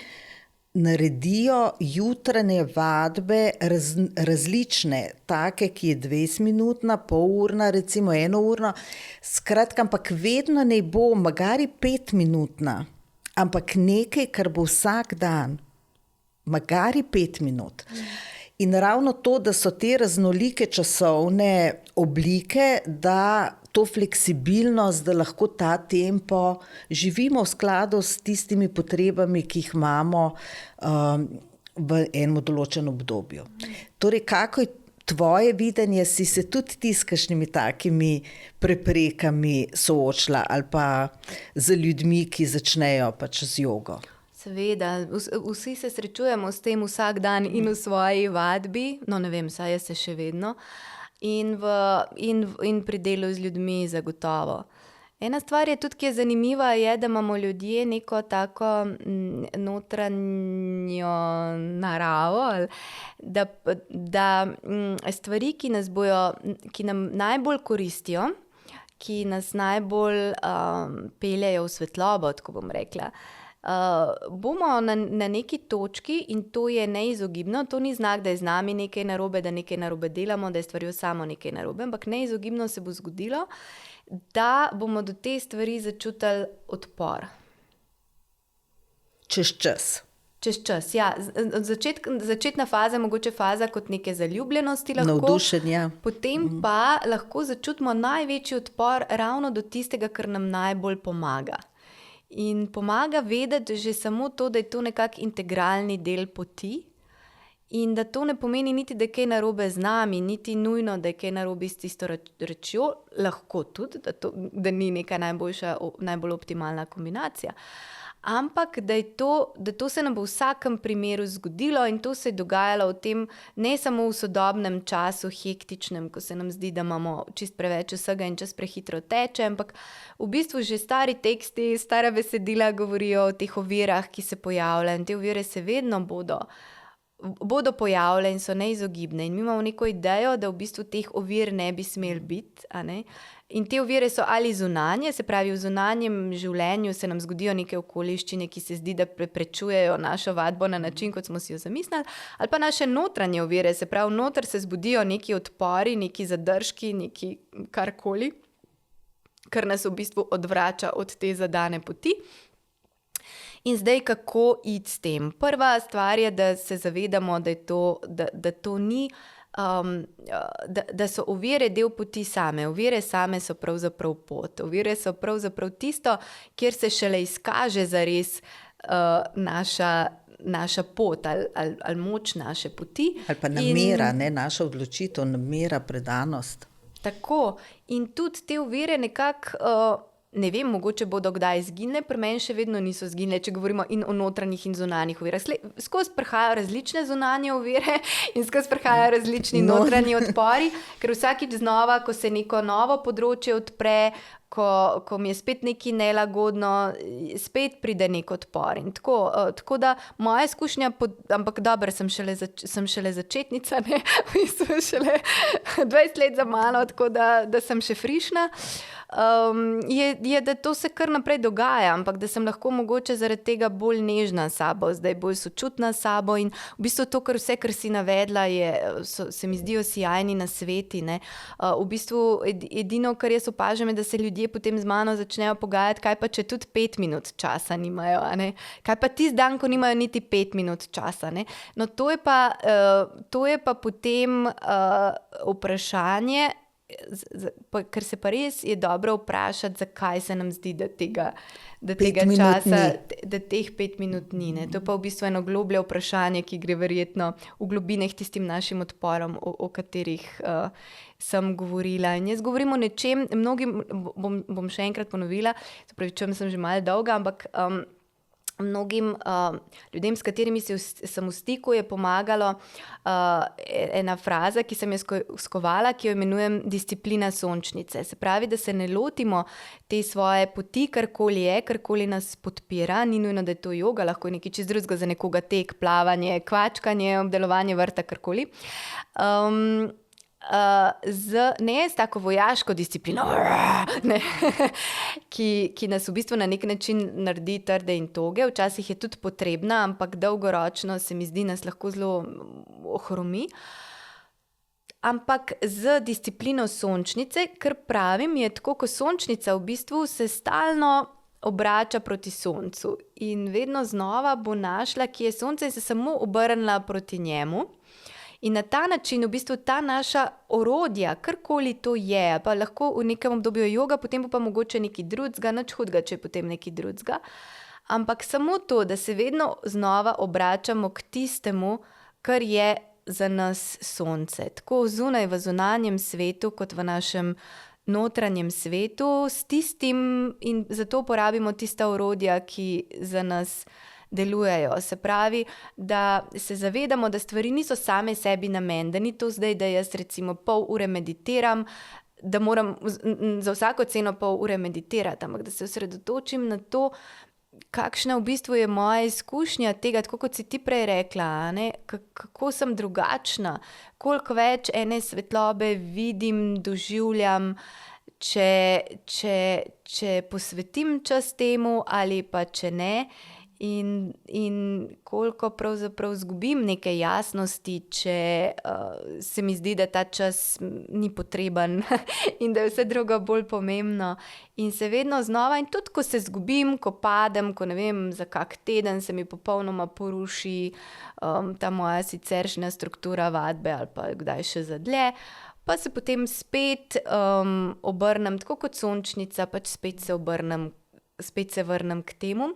naredijo jutranje vadbe različne, take, ki je 20-minutna, pol-urna, recimo 1-urna, skratka, ampak vedno naj bo magari 5-minutna, ampak nekaj, kar bo vsak dan, magari 5 minut. In ravno to, da so te raznolike časovne oblike, da to fleksibilnost, da lahko ta tempo živimo v skladu s tistimi potrebami, ki jih imamo v enem določenem obdobju. Torej, kako je tvoje videnje, si se tudi ti s kakšnimi takimi preprekami soočila ali pa z ljudmi, ki začnejo pač z jogo? Seveda, vsi se srečujemo s tem vsak dan in v svoji vadbi, no ne vem, saj jaz se še vedno, in pri delu z ljudmi zagotovo. Ena stvar je tudi, ki je zanimiva, je, da imamo ljudje neko tako notranjo naravo, da stvari, ki nam najbolj koristijo, ki nas najbolj peljejo v svetlobo, tako bom rekla, bomo na neki točki in to je neizogibno, to ni znak, da je z nami nekaj narobe, da nekaj narobe delamo, da je stvarjo samo nekaj narobe, ampak neizogibno se bo zgodilo, da bomo do te stvari začutili odpor. Čez čas. Čez čas, ja. Začetna faza, mogoče faza kot neke zaljubljenosti lahko. Navdušenja. Potem pa lahko začutimo največji odpor ravno do tistega, kar nam najbolj pomaga. In pomaga vedeti že samo to, da je to nekak integralni del poti in da to ne pomeni niti, da je kaj narobe z nami, niti nujno, da je kaj narobe s tisto rečjo, lahko tudi, da ni neka najbolj optimalna kombinacija. Ampak da to se nam bo v vsakem primeru zgodilo in to se je dogajalo v tem, ne samo v sodobnem času, hektičnem, ko se nam zdi, da imamo čist preveč vsega in čas prehitro teče, ampak v bistvu že stari teksti, stara besedila govorijo o teh ovirah, ki se pojavljajo in te ovire se vedno bodo pojavile in so neizogibne. In mi imamo neko idejo, da v bistvu teh ovir ne bi smeli biti, a ne? In te ovire so ali zunanje, se pravi v zunanjem življenju se nam zgodijo neke okoliščine, ki se zdi, da preprečujejo našo vadbo na način, kot smo si jo zamislili, ali pa naše notranje ovire, se pravi noter se zbudijo neki odpori, neki zadržki, neki karkoli, kar nas v bistvu odvrača od te zadane poti. In zdaj, kako iti s tem? Prva stvar je, da se zavedamo, da to ni, da so ovire del poti same. Ovire same so pravzaprav pot. Ovire so pravzaprav tisto, kjer se šele izkaže zares naša pot ali moč naše poti. Ali pa namera, ne, naša odločitev, namera, predanost. Tako. In tudi te ovire nekako ne vem, mogoče bodo kdaj izginile, pri meni še vedno niso izginile, če govorimo in o notranjih in zunanjih ovirah. Skozi prihajajo različne zunanje ovire in skozi prihajajo različni notranji odpori, ker vsakič znova, ko se neko novo področje odpre, ko mi je spet nekaj nelagodno, spet pride nek odpor. In tako da moja izkušnja, ampak dobro, sem šele začetnica, ne, v bistvu šele 20 let za mano, tako da sem še frišna. Je, da to se kar naprej dogaja, ampak da sem lahko mogoče zaradi tega bolj nežna s sabo, zdaj bolj sočutna s sabo in v bistvu to, kar si navedla, se mi zdijo sijajni nasveti, ne. V bistvu edino, kar jaz opažam, je, da se ljudje potem z mano začnejo pogajati, kaj pa če tudi 5 minut časa nimajo, a ne. Kaj pa tisti dan, ko nimajo niti 5 minut časa, ne. No, to je pa potem vprašanje, ker se pa res je dobro vprašati, zakaj se nam zdi, da tega časa, da teh 5 minut ni. Ne? To pa v bistvu eno globlje vprašanje, ki gre verjetno v globinah tistim našim odporom, o katerih sem govorila. In jaz govorim o nečem, mnogim, bom še enkrat ponovila, se pravi, čem sem že malo dolga, ampak mnogim ljudem, s katerimi sem v stiku, je pomagalo ena fraza, ki sem jo skovala, ki jo imenujem disciplina sončnice. Se pravi, da se ne lotimo te svoje poti, karkoli nas podpira, ni nujno, da je to joga, lahko je nekaj čisto drugega, za nekoga tek, plavanje, kvačkanje, obdelovanje vrta, karkoli. Ne s tako vojaško disciplino, ne, ki nas v bistvu na nek način naredi trde in toge, včasih je tudi potrebna, ampak dolgoročno se mi zdi, nas lahko zelo ohromi. Ampak z disciplino sončnice, kar pravim, je tako, ko sončnica v bistvu se stalno obrača proti soncu in vedno znova bo našla, kje je sonce in se samo obrnila proti njemu. In na ta način v bistvu ta naša orodja, karkoli to je, pa lahko v nekem obdobju joga, potem bo pa mogoče nekaj drugega, nič hudega, če je potem nekaj drugega. Ampak samo to, da se vedno znova obračamo k tistemu, kar je za nas sonce. Tako zunaj v zunanjem svetu, kot v našem notranjem svetu, s tistim in zato uporabimo tista orodja, ki za nas delujejo. Se pravi, da se zavedamo, da stvari niso same sebi namen, da ni to zdaj, da jaz recimo pol ure meditiram, da moram za vsako ceno pol ure meditirati, ampak da se osredotočim na to, kakšna v bistvu je moja izkušnja tega, tako kot si ti prej rekla, ne? Kako sem drugačna, koliko več ene svetlobe vidim, doživljam, če posvetim čas temu ali pa če ne. In koliko pravzaprav zgubim neke jasnosti, če se mi zdi, da ta čas ni potreben in da je vse drugo bolj pomembno. In se vedno znova, in tudi ko se zgubim, ko padem, ko ne vem, za kak teden se mi popolnoma poruši ta moja siceršnja struktura vadbe ali pa kdaj še za dlje, pa se potem spet obrnem, tako kot sončnica, pač spet se vrnem k temu.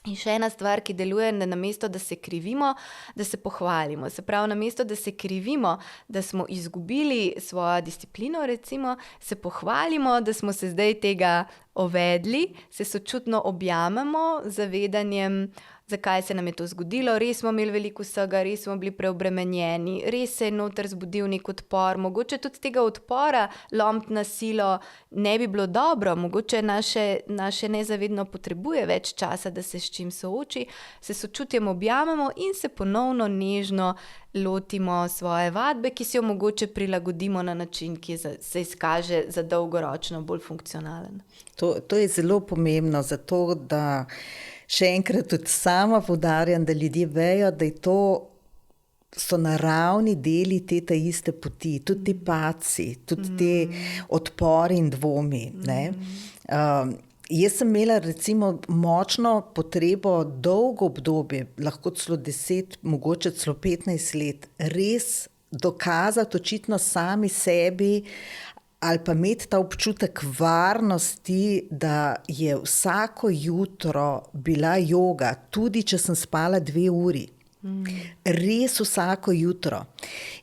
In še ena stvar, ki deluje, da namesto, da se krivimo, da se pohvalimo. Se pravi, namesto, da se krivimo, da smo izgubili svojo disciplino, recimo, se pohvalimo, da smo se zdaj tega uvedli, se sočutno objamemo z zavedanjem, zakaj se nam je to zgodilo, res smo imeli veliko vsega, res smo bili preobremenjeni, res se je noter zbudil nek odpor, mogoče tudi tega odpora lomiti na silo ne bi bilo dobro, mogoče naše nezavedno potrebuje več časa, da se s čim sooči, se sočutjem objamemo in se ponovno nežno lotimo svoje vadbe, ki si jo mogoče prilagodimo na način, ki se izkaže za dolgoročno bolj funkcionalen. To je zelo pomembno, zato da še enkrat tudi sama poudarjam, da ljudje vejo, da so naravni deli te iste poti, tudi ti padci, tudi te odpori in dvomi. Ne? Jaz sem imela recimo močno potrebo dolgo obdobje, lahko celo 10, mogoče celo 15 let, res dokazati očitno sami sebi ali pa imeti ta občutek varnosti, da je vsako jutro bila joga, tudi če sem spala 2 uri. Res vsako jutro.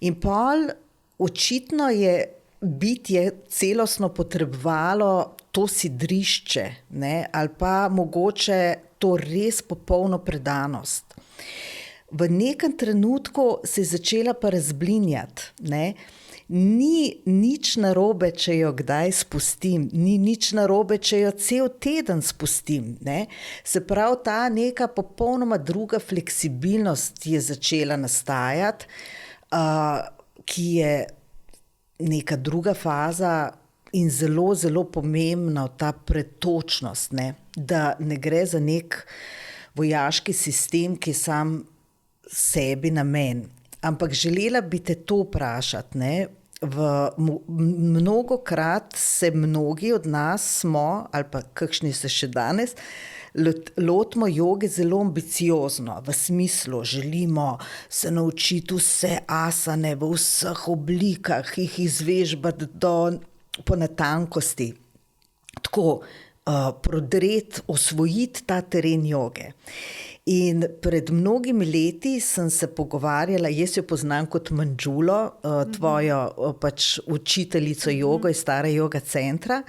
In pol očitno je bitje celostno potrebovalo to sidrišče, ne, ali pa mogoče to res popolno predanost. V nekem trenutku se je začela pa razblinjati, ne. Ni nič narobe, če jo kdaj spustim, ni nič narobe, če jo cel teden spustim, ne. Se pravi, ta neka popolnoma druga fleksibilnost je začela nastajati, ki je neka druga faza in zelo, zelo pomembna ta pretočnost, ne. Da ne gre za nek vojaški sistem, ki je sam sebi namen. Ampak želela bi te to vprašati, ne. Mnogokrat se mnogi od nas smo, ali pa kakšni se še danes, lotimo joge zelo ambiciozno, v smislu želimo se naučiti vse asane v vseh oblikah, jih izvežbati po natankosti. Tako, prodreti, osvojiti ta teren joge. In pred mnogimi leti sem se pogovarjala, jaz jo poznam kot Manjulo, tvojo pač učiteljico jogo iz Stara Yoga centra.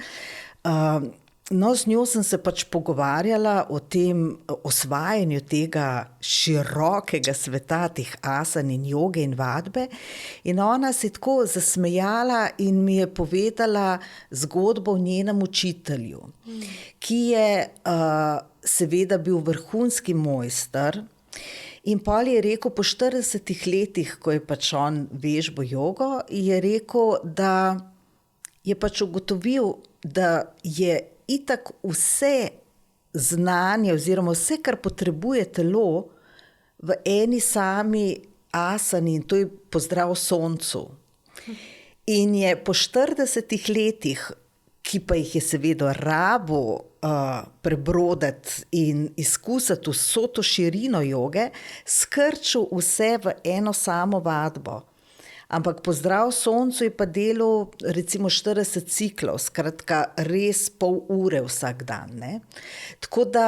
No, z njo sem se pač pogovarjala o tem osvajanju tega širokega sveta, teh asan in joge in vadbe. In ona se je tako zasmejala in mi je povedala zgodbo o njenem učitelju, ki je seveda bil vrhunski mojster. In pol je rekel, po 40 letih, ko je pač on vežbo jogo, je rekel, da je pač ugotovil, da je itak vse znanje oziroma vse, kar potrebuje telo, v eni sami asani, in to je pozdrav soncu. In je po 40 letih, ki pa jih je seveda rabo prebroditi in izkusiti vso to širino joge, skrčil vse v eno samo vadbo. Ampak pozdrav soncu je pa delal recimo 40 ciklov, skratka res pol ure vsak dan, ne. Tako da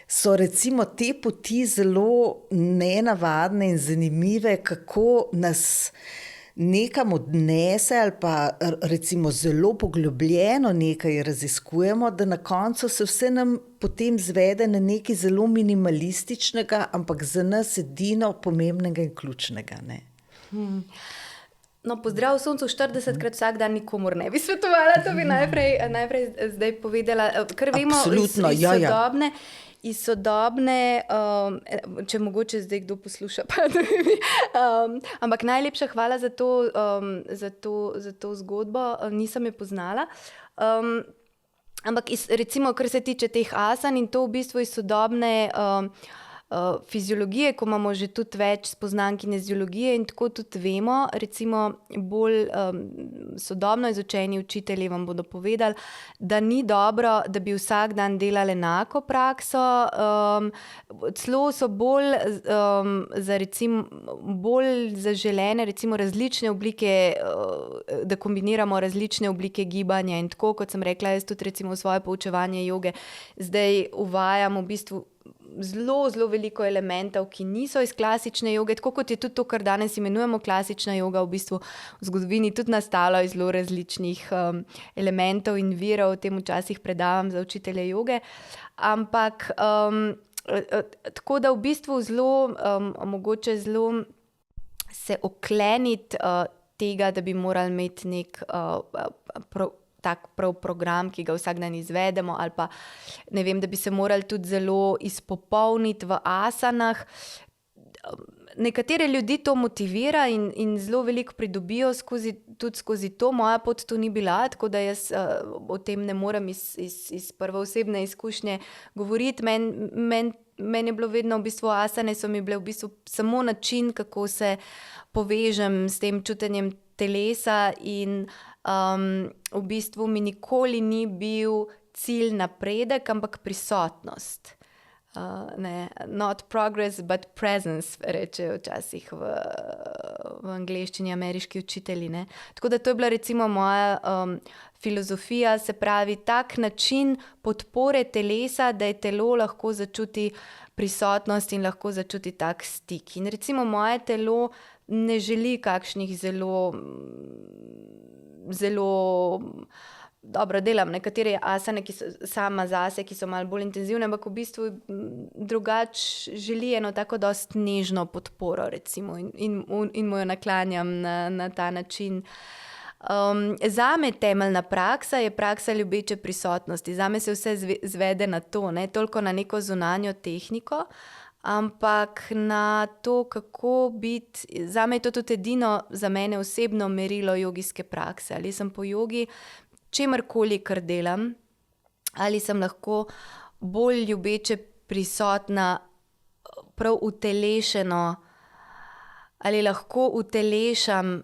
so recimo te poti zelo nenavadne in zanimive, kako nas nekam odnese ali pa recimo zelo poglobljeno nekaj raziskujemo, da na koncu se vse nam potem zvede na nekaj zelo minimalističnega, ampak za nas edino pomembnega in ključnega, ne. No, pozdrav soncu 40krat vsak dan nikomur ne bi svetovala, to bi najprej zdaj povedala. Ker vemo absolutno, iz sodobne, če mogoče zdaj kdo posluša, pa ampak najlepša hvala za to zgodbo, nisem jo poznala. Ampak recimo, kar se tiče teh asan in to v bistvu iz sodobne fiziologije, ko imamo že tudi več spoznanj kineziologije in tako tudi vemo, recimo bolj sodobno izučeni učitelji vam bodo povedali, da ni dobro, da bi vsak dan delali enako prakso, celo so bolj za recimo bolj zaželene recimo različne oblike, da kombiniramo različne oblike gibanja in tako, kot sem rekla, jaz tudi recimo v svoje poučevanje joge zdaj uvajam v bistvu zelo, zelo veliko elementov, ki niso iz klasične joge, tako kot je tudi to, kar danes imenujemo klasična joga, v bistvu v zgodovini tudi nastalo iz zelo različnih elementov in virov, o tem včasih predavam za učitelje joge, ampak tako da v bistvu zelo, mogoče zelo se okleniti tega, da bi morali imeti nek tak prav program, ki ga vsak dan izvedemo, ali pa ne vem, da bi se morali tudi zelo izpopolniti v asanah. Nekatere ljudi to motivira in zelo veliko pridobijo tudi skozi to. Moja pot to ni bila, tako da jaz o tem ne morem iz prvoosebne izkušnje govoriti. Meni je bilo vedno v bistvu asane, so mi bile v bistvu samo način, kako se povežem s tem čutenjem telesa in v bistvu mi nikoli ni bil cilj napredek, ampak prisotnost. Not progress, but presence, rečejo včasih v angleščini ameriški učitelji, ne. Tako da to je bila recimo moja filozofija, se pravi tak način podpore telesa, da je telo lahko začuti prisotnost in lahko začuti tak stik. In recimo moje telo ne želi kakšnih zelo dobro delam nekatere asane, ki so sama zase, ki so malo bolj intenzivne, ampak v bistvu drugače želi eno tako dosti nežno podporo, recimo, in mu jo naklanjam na ta način. Zame temeljna praksa je praksa ljubeče prisotnosti. Zame se vse zvede na to, ne toliko na neko zunanjo tehniko, ampak na to, kako biti. Zame je to tudi edino za mene osebno merilo jogijske prakse. Ali sem po jogi, čemerkoli, kar delam, ali sem lahko bolj ljubeče prisotna, prav utelešeno, ali lahko utelešam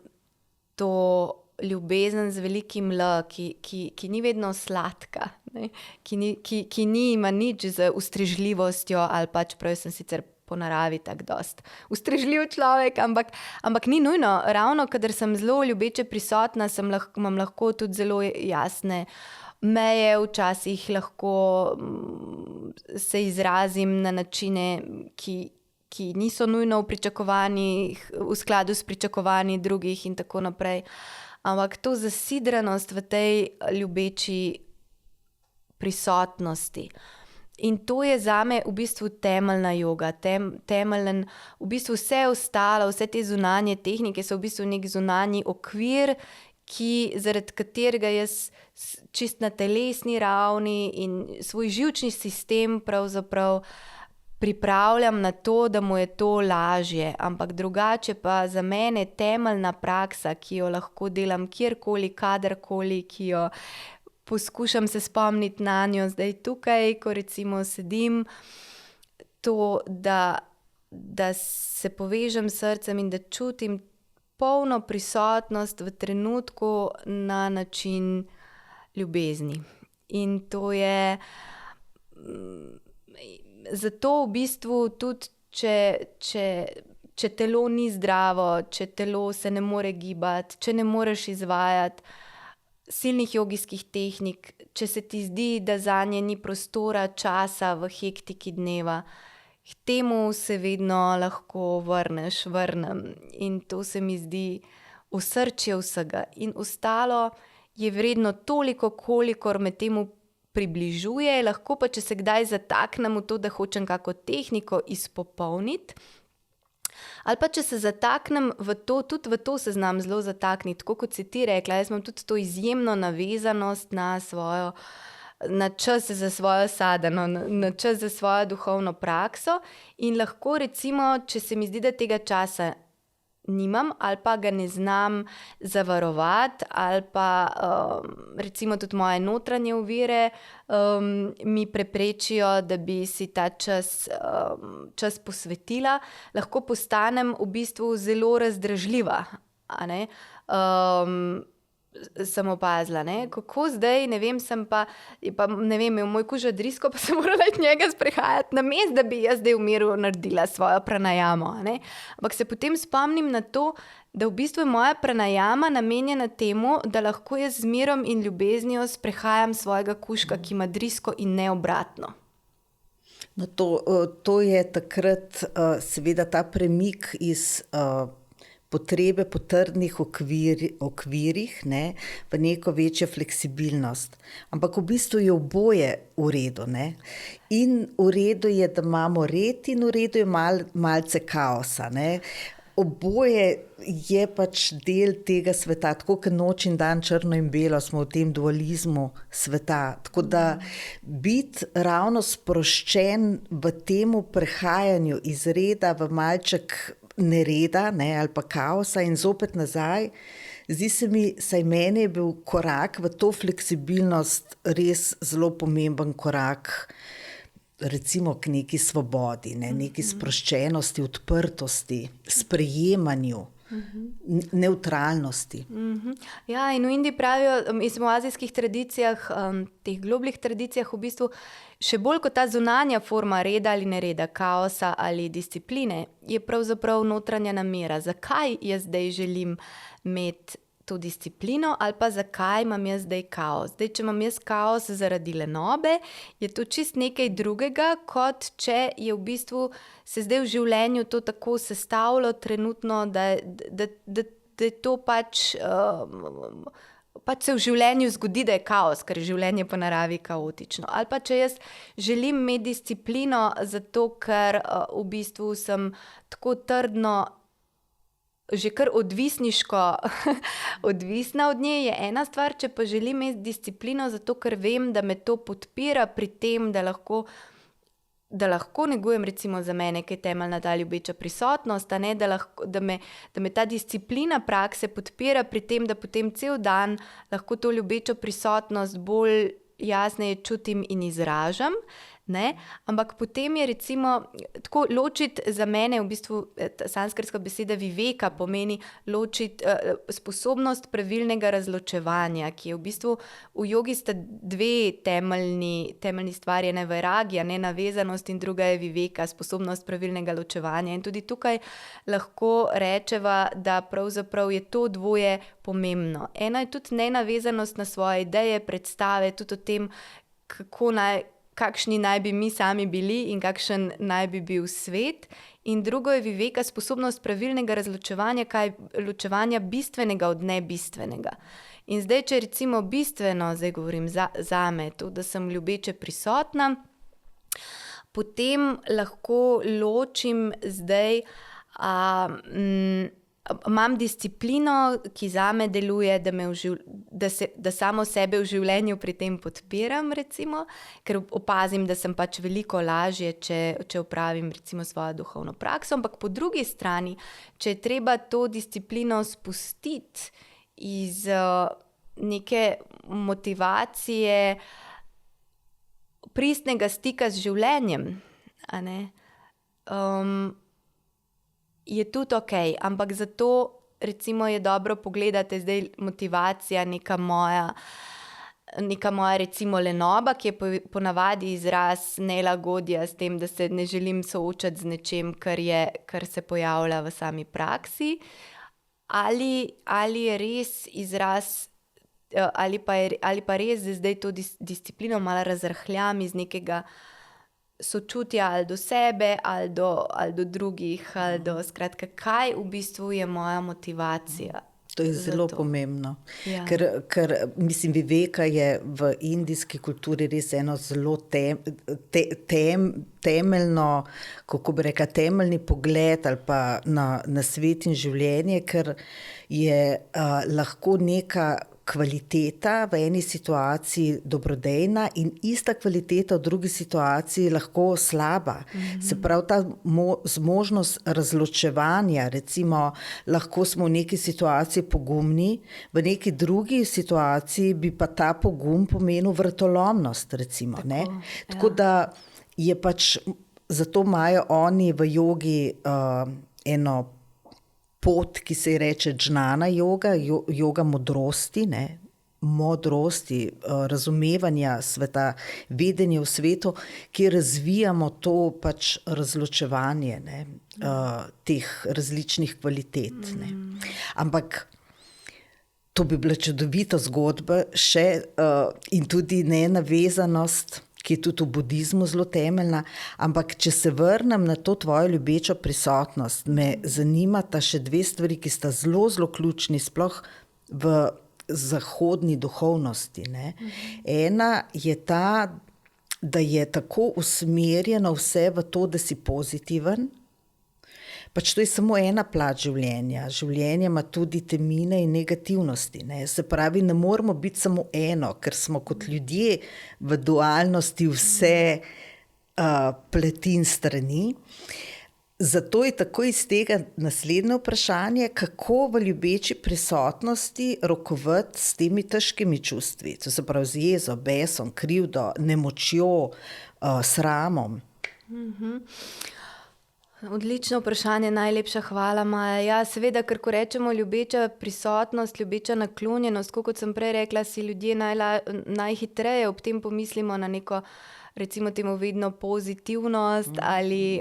to ljubezen z velikim L, ki ni vedno sladka, ne? Ki nima nič z ustrežljivostjo, ali pa čeprav sem sicer po naravi tako dosti ustrežljiv človek, ampak ni nujno. Ravno, kadar sem zelo ljubeče prisotna, imam lahko tudi zelo jasne meje, včasih lahko se izrazim na načine, ki niso nujno v skladu s pričakovanji drugih in tako naprej. Ampak to zasidranost v tej ljubeči prisotnosti. In to je zame v bistvu temeljna joga, temeljen, v bistvu vse ostalo, vse te zunanje tehnike so v bistvu nek zunanji okvir, zaradi katerega jaz čist na telesni ravni in svoj živčni sistem pravzaprav pripravljam na to, da mu je to lažje. Ampak drugače pa za mene temeljna praksa, ki jo lahko delam kjerkoli, kadarkoli, ki jo poskušam se spomniti na njo zdaj tukaj, ko recimo sedim, to, da se povežem s srcem in da čutim polno prisotnost v trenutku na način ljubezni. In to je zato v bistvu tudi, če telo ni zdravo, če telo se ne more gibati, če ne moreš izvajati silnih jogijskih tehnik, če se ti zdi, da zanje ni prostora, časa v hektiki dneva, k temu se vedno lahko vrnem. In to se mi zdi osrčje vsega. In ostalo je vredno toliko, kolikor me temu približuje, lahko pa, če se kdaj zataknem v to, da hočem kako tehniko izpopolniti, ali pa če se zataknem v to, tudi v to se znam zelo zatakniti, tako kot si ti rekla, jaz imam tudi to izjemno navezanost na čas za svojo sadhano, na čas za svojo duhovno prakso in lahko recimo, če se mi zdi, da tega časa nimam ali pa ga ne znam zavarovati ali pa recimo tudi moje notranje ovire mi preprečijo, da bi si ta čas posvetila, lahko postanem v bistvu zelo razdražljiva, a ne? Sem opazila, ne? Kako zdaj, ne vem, ne vem, imel moj kuža drisko, pa sem morala od njega sprehajati namesto, da bi jaz zdaj v miru naredila svojo pranajamo, ne? Ampak se potem spomnim na to, da v bistvu je moja pranajama namenjena temu, da lahko jaz z mirom in ljubeznijo sprehajam svojega kužka, ki ima drisko in ne obratno. No, to je takrat seveda ta premik iz potrebe po trdnih okvirih, ne, v neko večjo fleksibilnost. Ampak v bistvu je oboje v redu, ne. In v redu je, da imamo red in v redu je malce kaosa, ne. Oboje je pač del tega sveta, tako kot noč in dan, črno in belo, smo v tem dualizmu sveta. Tako da biti ravno sproščen v temu prehajanju iz reda v malček nereda, ne, ali pa kaosa in zopet nazaj, zdi se mi, saj meni je bil korak v to fleksibilnost res zelo pomemben korak, recimo k neki svobodi, ne, neki sproščenosti, odprtosti, sprejemanju, nevtralnosti. Ja, in v Indiji pravijo, mislim, v azijskih tradicijah, teh globljih tradicijah v bistvu, še bolj kot ta zunanja forma reda ali nereda, kaosa ali discipline, je pravzaprav notranja namera. Zakaj jaz zdaj želim imeti to disciplino ali pa zakaj imam jaz zdaj kaos? Zdaj, če imam jaz kaos zaradi lenobe, je to čist nekaj drugega, kot če je v bistvu se zdaj v življenju to tako sestavilo trenutno, da je to pač pač se v življenju zgodi, da je kaos, ker je življenje po naravi kaotično. Ali pa če jaz želim imeti disciplino, zato ker v bistvu sem tako trdno, že kar odvisniško odvisna od nje, je ena stvar, če pa želim imeti disciplino, zato ker vem, da me to podpira pri tem, da lahko negujem recimo za mene, ki je temeljna ta ljubeča prisotnost, a ne, da me ta disciplina prakse podpira pri tem, da potem cel dan lahko to ljubečo prisotnost bolj jasneje čutim in izražam, ne? Ampak potem je recimo tako ločiti za mene, v bistvu sanskrtska beseda viveka pomeni ločiti sposobnost pravilnega razločevanja, ki je v bistvu v jogi sta dve temeljni stvari, ena je vairagija, nenavezanost in druga je viveka, sposobnost pravilnega ločevanja. In tudi tukaj lahko rečeva, da pravzaprav je to dvoje pomembno. Ena je tudi nenavezanost na svoje ideje, predstave, tudi o tem, kakšni naj bi mi sami bili in kakšen naj bi bil svet. In drugo je viveka, sposobnost pravilnega razločevanja, kaj ločevanja bistvenega od nebistvenega. In zdaj, če recimo bistveno, zdaj govorim zame, to, da sem ljubeče prisotna, potem lahko ločim zdaj, imam disciplino, ki zame deluje, da samo sebe v življenju pri tem podpiram, recimo, ker opazim, da sem pač veliko lažje, če opravim recimo svojo duhovno prakso, ampak po drugi strani, če je treba to disciplino spustiti iz neke motivacije pristnega stika z življenjem, a ne, je tudi okej, ampak zato recimo je dobro pogledati zdaj motivacija, neka moja recimo lenoba, ki je ponavadi izraz nelagodja s tem, da se ne želim soočati z nečem, kar se pojavlja v sami praksi, ali je res izraz, ali pa res, da zdaj to disciplino malo razrahljam iz nekega sočutja ali do sebe, ali do drugih, ali do, skratka, kaj v bistvu je moja motivacija. To je zelo pomembno, ja. Ker mislim, viveka je v indijski kulturi res eno zelo temeljno, kako bi rekla, temeljni pogled ali pa na svet in življenje, ker je lahko neka kvaliteta v eni situaciji dobrodejna in ista kvaliteta v drugi situaciji lahko slaba. Se pravi, ta zmožnost razločevanja, recimo, lahko smo v neki situaciji pogumni, v neki drugi situaciji bi pa ta pogum pomenil vratolomnost, recimo. Tako, ne? Tako da je pač, zato imajo oni v jogi eno pot, ki se ji reče džnana joga, joga modrosti, ne? Modrosti, razumevanja sveta, vedenje v svetu, kjer razvijamo to pač razločevanje, ne? Teh različnih kvalitet. Ne? Ampak to bi bila čudovita zgodba še in tudi nenavezanost, ki je tudi v budizmu zelo temeljna, ampak če se vrnem na to tvojo ljubečo prisotnost, me zanimata še dve stvari, ki sta zelo, zelo ključni, sploh v zahodni duhovnosti. Ne? Ena je ta, da je tako usmerjeno vse v to, da si pozitiven. Pač to je samo ena plat življenja. Življenje ima tudi temine in negativnosti. Ne? Se pravi, ne moramo biti samo eno, ker smo kot ljudje v dualnosti vse pleti in strani. Zato je tako iz tega naslednje vprašanje, kako v ljubeči prisotnosti rokovati s temi težkimi čustvi. To se pravi z jezo, besom, krivdo, nemočjo, sramom. Odlično vprašanje, najlepša hvala, Maja. Ja, seveda, ker ko rečemo ljubeča prisotnost, ljubeča naklonjenost, kot sem prej rekla, si ljudje najhitreje ob tem pomislimo na neko, recimo temu vedno pozitivnost ali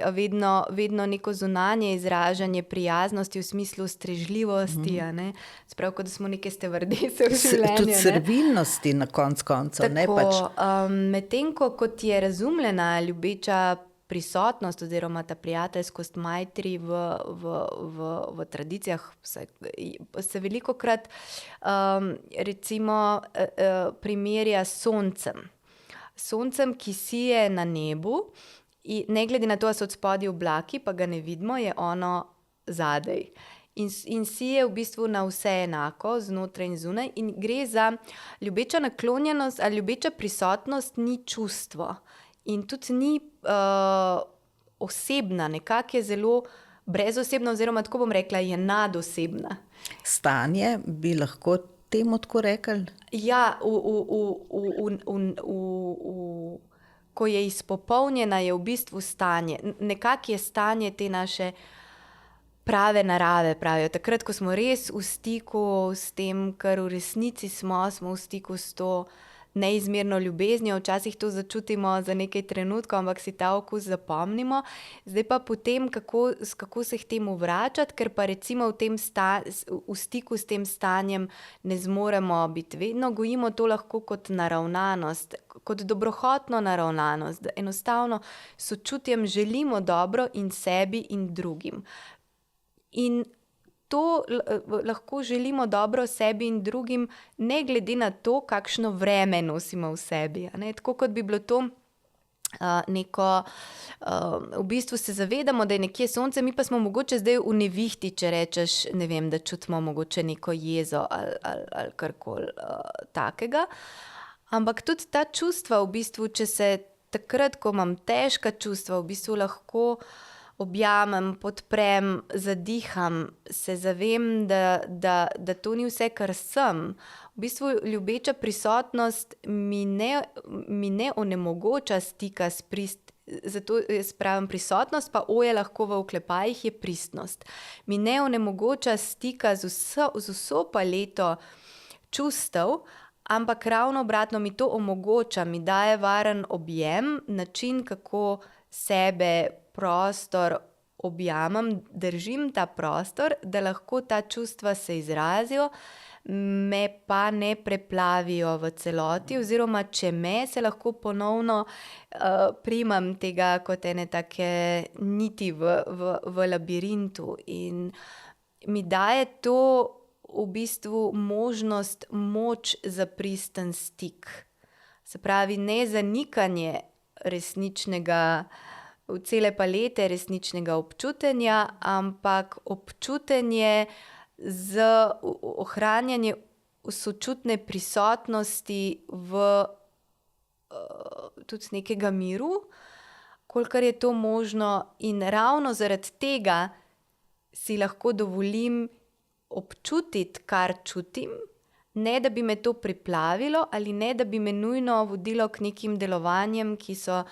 vedno neko zunanje izražanje prijaznosti v smislu strežljivosti, a ne? Sprav, kot da smo neke stevardese v življenju. Tudi servilnosti na koncu koncev. Tako, medtem ko kot je razumljena ljubeča prisotnost oziroma ta prijateljskost Maitri v tradicijah se velikokrat recimo primerja s soncem. Soncem, ki sije na nebu, in ne glede na to, da so od spodaj oblaki, pa ga ne vidimo, je ono zadaj. In sije v bistvu na vse enako, znotraj in zunaj, in gre za ljubeča naklonjenost ali ljubeča prisotnost, ni čustvo. In tudi ni osebna, nekako je zelo brezosebna, oziroma tako bom rekla, je nadosebna. Stanje bi lahko temu tako rekli? Ja, ko je izpopolnjena, je v bistvu stanje. Nekako je stanje te naše prave narave, pravijo. Takrat, ko smo res v stiku s tem, kar v resnici smo v stiku s to neizmerno ljubeznijo. Včasih to začutimo za nekaj trenutkov, ampak si ta okus zapomnimo. Zdaj pa potem, kako se k temu vračati, ker pa recimo v stiku s tem stanjem ne zmoremo biti vedno, gojimo to lahko kot naravnanost, kot dobrohotno naravnanost, da enostavno s sočutjem želimo dobro in sebi in drugim. In to lahko želimo dobro sebi in drugim, ne glede na to, kakšno vreme nosimo v sebi. Tako kot bi bilo to neko, v bistvu se zavedamo, da je nekje sonce, mi pa smo mogoče zdaj v nevihti, če rečeš, ne vem, da čutimo mogoče neko jezo ali karkoli takega. Ampak tudi ta čustva, v bistvu, če se takrat, ko imam težka čustva, v bistvu lahko objamem, podprem, zadiham, se zavem, da to ni vse, kar sem. V bistvu ljubeča prisotnost mi ne onemogoča stika s zato jaz pravim prisotnost, pa je lahko v oklepajih je pristnost. Mi ne onemogoča stika z vso paleto čustev, ampak ravno obratno mi to omogoča, mi daje varen objem, način, kako sebe, prostor objamem, držim ta prostor, da lahko ta čustva se izrazijo, me pa ne preplavijo v celoti, oziroma če se lahko ponovno primam tega kot ene take niti v labirintu. In mi daje to v bistvu možnost, moč za pristen stik. Se pravi, ne zanikanje resničnega, cele palete resničnega občutenja, ampak občutenje z ohranjanje sočutne prisotnosti v tudi nekega miru, kolikor je to možno, in ravno zaradi tega si lahko dovolim občutiti, kar čutim, ne da bi me to priplavilo ali ne da bi me nujno vodilo k nekim delovanjem, ki so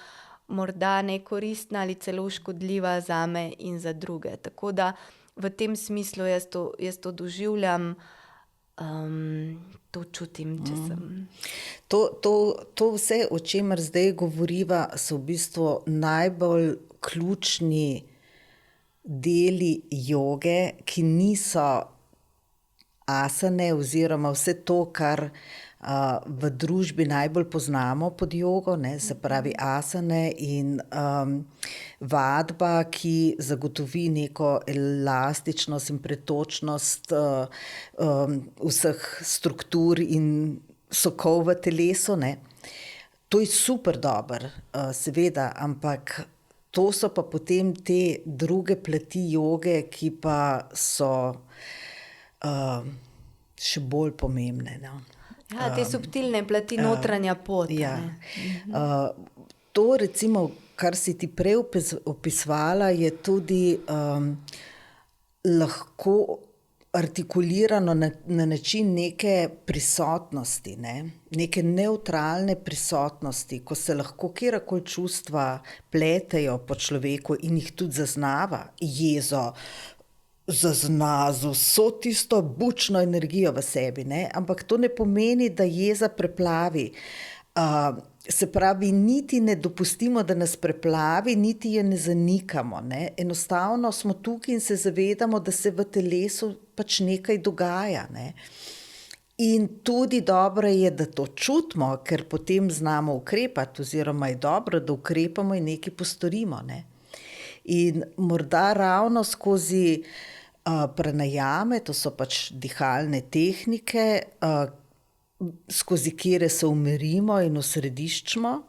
morda nekoristna ali celo škodljiva zame in za druge. Tako da v tem smislu jaz to doživljam, to čutim, če sem. To vse, o čemer zdaj govoriva, so v bistvu najbolj ključni deli joge, ki niso asane oziroma vse to, kar v družbi najbolj poznamo pod jogo, se pravi asane in vadba, ki zagotovi neko elastičnost in pretočnost vseh struktur in sokov v telesu. To je super dobro, seveda, ampak to so pa potem te druge plati joge, ki pa so še bolj pomembne. Ja, te subtilne plati, notranja pot. Ja. To recimo, kar si ti prej opisovala, je tudi lahko artikulirano na način neke prisotnosti, neke nevtralne prisotnosti, ko se lahko kjerkoli čustva pletejo po človeku in jih tudi zaznava, jezo, zazna z vso tisto bučno energijo v sebi, ampak to ne pomeni, da jeza preplavi. Se pravi, niti ne dopustimo, da nas preplavi, niti je ne zanikamo. Enostavno smo tukaj in se zavedamo, da se v telesu pač nekaj dogaja. In tudi dobro je, da to čutimo, ker potem znamo ukrepati, oziroma je dobro, da ukrepamo in nekaj postorimo. Ne? In morda ravno skozi pranajame, to so pač dihalne tehnike, skozi kire se umirimo in osrediščimo,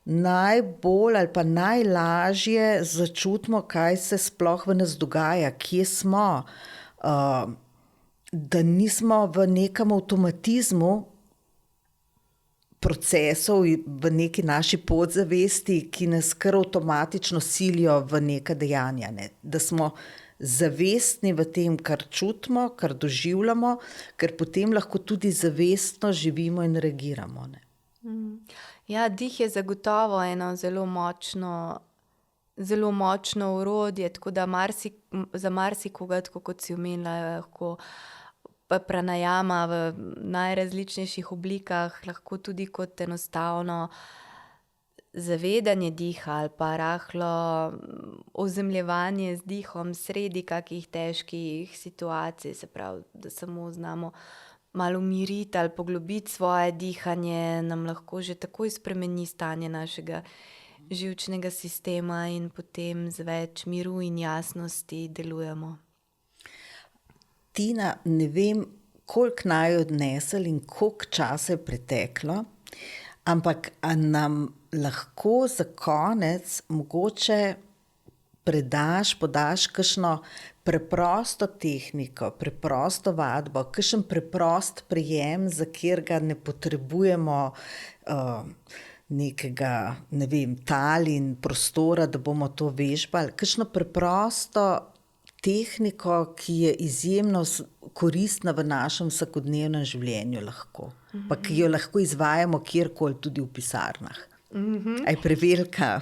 najbolj ali pa najlažje začutimo, kaj se sploh v nas dogaja, kje smo, da nismo v nekem avtomatizmu procesov v neki naši podzavesti, ki nas kar avtomatično silijo v neka dejanja. Ne? Da smo zavestni v tem, kar čutimo, kar doživljamo, ker potem lahko tudi zavestno živimo in reagiramo. Ne? Ja, dih je zagotovo eno zelo močno orodje, tako da za marsikoga, tako kot si omenila, lahko pranajama v najrazličnejših oblikah, lahko tudi kot enostavno zavedanje diha ali pa rahlo ozemljevanje z dihom sredi kakih težkih situacij, se pravi, da samo znamo malo umiriti ali poglobiti svoje dihanje, nam lahko že takoj spremeni stanje našega živčnega sistema in potem z več miru in jasnosti delujemo. Tina, ne vem, koliko naj odnesel in koliko časa je preteklo, ampak a nam lahko za konec mogoče podaš kakšno preprosto tehniko, preprosto vadbo, kakšen preprost prijem, za katerega ne potrebujemo nekega, ne vem, tal in prostora, da bomo to vežbali, kakšno preprosto tehniko, ki je izjemno koristna v našem vsakodnevnem življenju lahko, pa ki jo lahko izvajamo kjerkoli, tudi v pisarnah. A je prevelika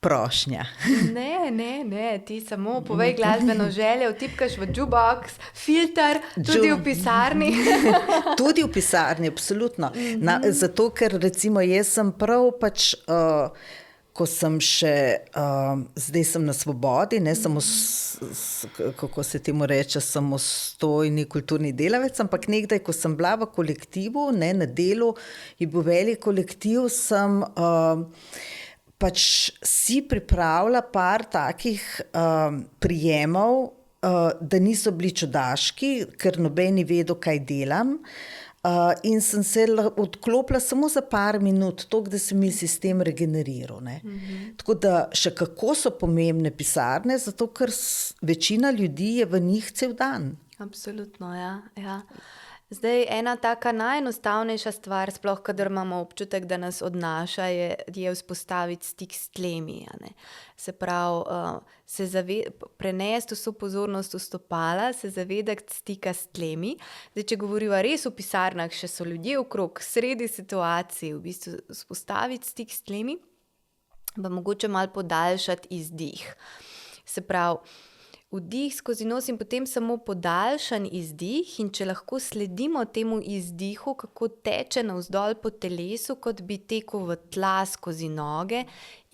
prošnja? Ne, ti samo povej glasbeno željo, vtipkaš v jukebox, filter, tudi v pisarni. Tudi v pisarni, absolutno. Zato, ker recimo jaz sem prav pač, ko sem še, zdaj sem na svobodi, ne samo, kako se temu reče, samostojni kulturni delavec, ampak nekdaj, ko sem bila v kolektivu, ne, na delu, je bil velik kolektiv, sem pač si pripravila par takih prijemov, da niso bili čudaški, ker noben ni vedel, kaj delam. In sem se odklopila samo za par minut, toliko, da se mi sistem regeneriral. Ne. Tako da še kako so pomembne pisarne, zato ker večina ljudi je v njih cel dan. Absolutno, ja. Zdaj, ena taka najenostavnejša stvar, sploh kadar imamo občutek, da nas odnaša, je vzpostaviti stik s tlemi. Ne? Se pravi, prenesti vso pozornost v stopala, se zavedati stika s tlemi. Zdaj, če govoriva res v pisarnah, še so ljudje okrog, sredi situaciji, v bistvu vzpostaviti stik s tlemi, pa mogoče malo podaljšati izdih. Se pravi, vdih skozi nos in potem samo podaljšan izdih, in če lahko sledimo temu izdihu, kako teče navzdol po telesu, kot bi tekel v tla skozi noge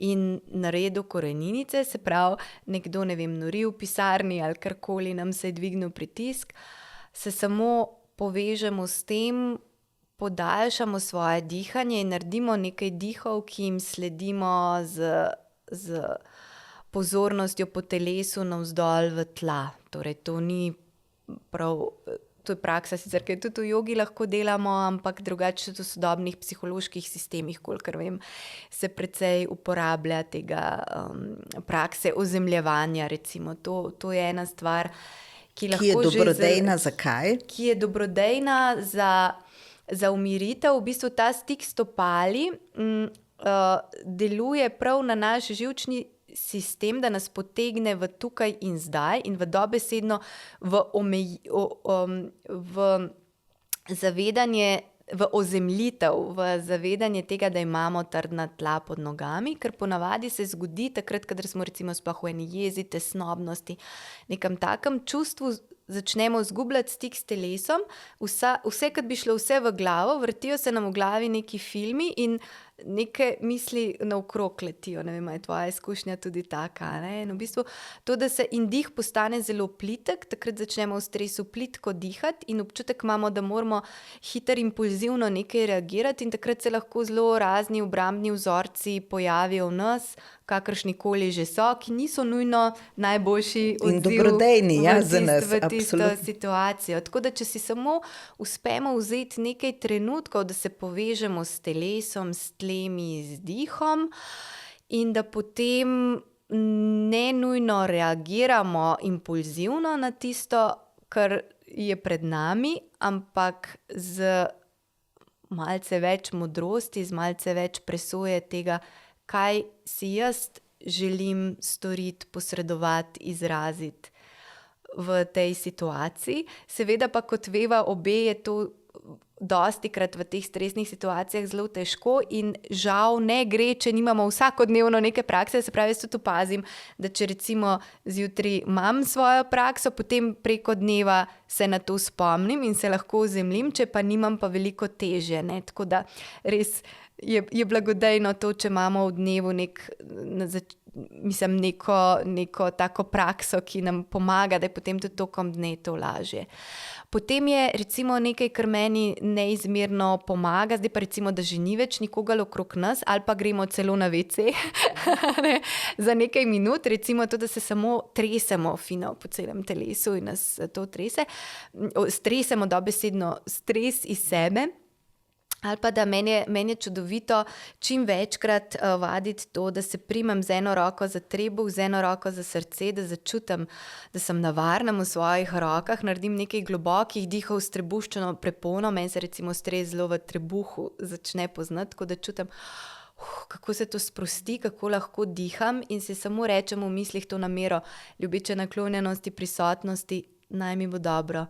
in naredil koreninice, se pravi, nekdo, ne vem, nori v pisarni ali karkoli, nam se je dvignil pritisk, se samo povežemo s tem, podaljšamo svoje dihanje in naredimo nekaj dihov, ki jim sledimo z pozornostjo po telesu navzdol v tla. Torej, to je praksa, sicer, ki tudi v jogi lahko delamo, ampak drugače v sodobnih psiholoških sistemih, kolikor vem, se precej uporablja tega prakse ozemljevanja, recimo. To je ena stvar, ki lahko je dobrodejna, zakaj? Ki je dobrodejna za umiritev. V bistvu ta stik s stopali deluje prav na naš živčni sistem, da nas potegne v tukaj in zdaj in v dobesedno v zavedanje, v ozemljitev, v zavedanje tega, da imamo trdna tla pod nogami, ker ponavadi se zgodi takrat, kadar smo recimo sploh v eni jezi, tesnobnosti, nekem takem čustvu, začnemo zgubljati stik s telesom, vse, kad bi šlo vse v glavo, vrtijo se nam v glavi neki filmi in neke misli naokrog letijo, ne vem, a je tvoja izkušnja tudi taka, ne? In v bistvu to, da se in dih postane zelo plitek, takrat začnemo v stresu plitko dihati in občutek imamo, da moramo hitro impulzivno nekaj reagirati in takrat se lahko zelo razni obrambni vzorci pojavijo v nas, kakršnikoli že so, ki niso nujno najboljši In odziv dobrodejni, ja, za nas, v tisto absolutno. situacijo. Tako da, če si samo uspemo vzeti nekaj trenutkov, da se povežemo s telesom, s tlemi, z dihom in da potem ne nujno reagiramo impulzivno na tisto, kar je pred nami, ampak z malce več modrosti, z malce več presoje tega, kaj si jaz želim storiti, posredovati, izraziti v tej situaciji. Seveda pa, kot veva, obe je to dostikrat v teh stresnih situacijah zelo težko in žal ne gre, če nimamo vsakodnevno neke prakse. Se pravi, jaz tudi opazim, da če recimo zjutraj imam svojo prakso, potem preko dneva se na to spomnim in se lahko ozemljim, če pa nimam, pa veliko težje, ne? Tako da res je blagodejno to, če imamo v dnevu neko tako prakso, ki nam pomaga, da je potem tudi tokom dne to lažje. Potem je recimo nekaj, kar meni neizmerno pomaga, zdaj pa recimo, da že ni več nikogar okrog nas ali pa gremo celo na WC ne, za nekaj minut, recimo to, da se samo tresemo fino po celem telesu in nas to trese, stresemo dobesedno stres iz sebe. Ali pa da meni je čudovito čim večkrat vaditi to, da se primem z eno roko za trebuh, z eno roko za srce, da začutim, da sem na varnem v svojih rokah, naredim nekaj globokih dihov s trebuščino prepono, meni se recimo stres zelo v trebuhu začne poznati, tako da čutim, kako se to sprosti, kako lahko diham in si samo rečem v mislih to namero ljubeče naklonjenosti, prisotnosti, naj mi bo dobro.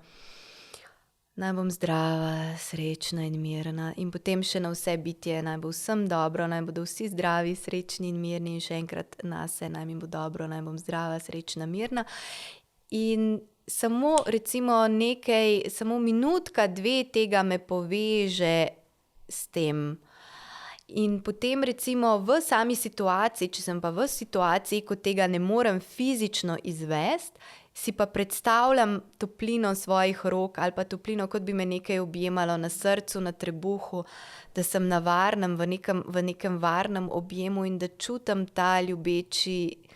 Naj bom zdrava, srečna in mirna in potem še na vse bitje, naj bo vsem dobro, naj bodo vsi zdravi, srečni in mirni in še enkrat nase, naj mi bo dobro, naj bom zdrava, srečna, mirna. In samo recimo nekaj, samo minutka, 2 tega me poveže s tem. In potem recimo v sami situaciji, če sem pa v situaciji, ko tega ne morem fizično izvesti, si pa predstavljam toplino svojih rok ali pa toplino, kot bi me nekaj objemalo na srcu, na trebuhu, da sem na varnem, v nekem varnem objemu in da čutim ta ljubeči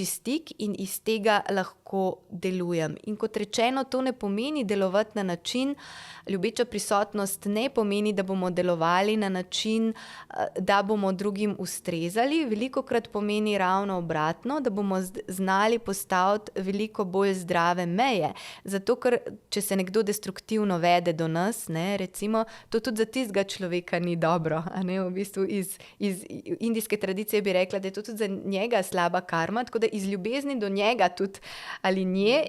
stik in iz tega lahko delujem. In kot rečeno, to ne pomeni delovati na način, ljubeča prisotnost ne pomeni, da bomo delovali na način, da bomo drugim ustrezali, velikokrat pomeni ravno obratno, da bomo znali postaviti veliko bolj zdrave meje. Zato, ker če se nekdo destruktivno vede do nas, ne, recimo, to tudi za tistega človeka ni dobro, a ne, v bistvu iz indijske tradicije bi rekla, da je to tudi za njega slaba karma, tako da iz ljubezni do njega tudi ali nje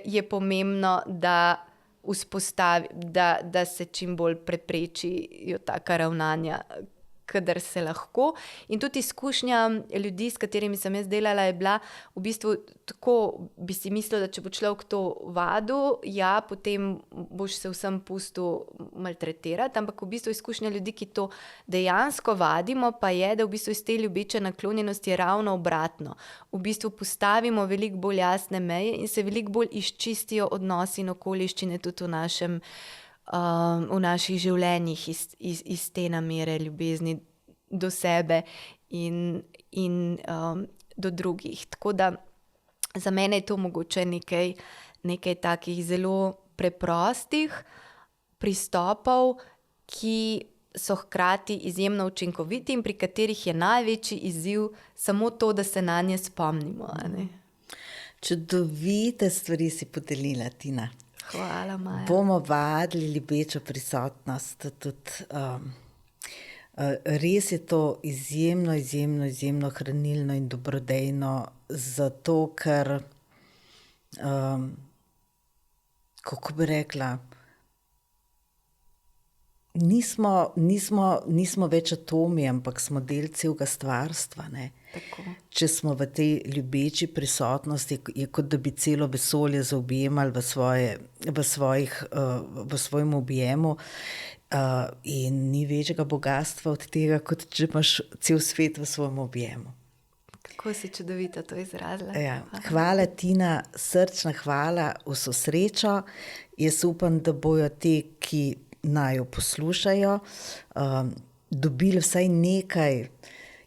je pomembno, da da se čim bolj preprečijo taka ravnanja, kadar se lahko. In tudi izkušnja ljudi, s katerimi sem jaz delala, je bila v bistvu tako, bi si mislila, da če bo človek to vadil, ja, potem boš se vsem pustil maltretirati, ampak v bistvu izkušnja ljudi, ki to dejansko vadimo, pa je, da v bistvu iz te ljubeče naklonjenosti je ravno obratno. V bistvu postavimo veliko bolj jasne meje in se veliko bolj izčistijo odnosi in okoliščine tudi v naših življenjih iz te namere ljubezni do sebe in do drugih. Tako da za mene je to mogoče nekaj takih zelo preprostih pristopov, ki so hkrati izjemno učinkoviti in pri katerih je največji izziv samo to, da se nanje spomnimo. A ne? Čudovite stvari si podelila, Tina. Hvala, Maja. Bomo vadili ljubečo prisotnost. Tudi, res je to izjemno hranilno in dobrodejno, zato ker, kako bi rekla, nismo več atomi, ampak smo del celega stvarstva, ne. Tako. Če smo v tej ljubeči prisotnosti, je kot da bi celo vesolje zaobjemali v svojem objemu. In ni večjega bogatstva od tega, kot če imaš cel svet v svojem objemu. Kako si čudovito to izrazila. Ja. Hvala, Tina, srčna hvala, vso srečo. Jaz upam, da bojo te, ki naju poslušajo, dobili vsaj nekaj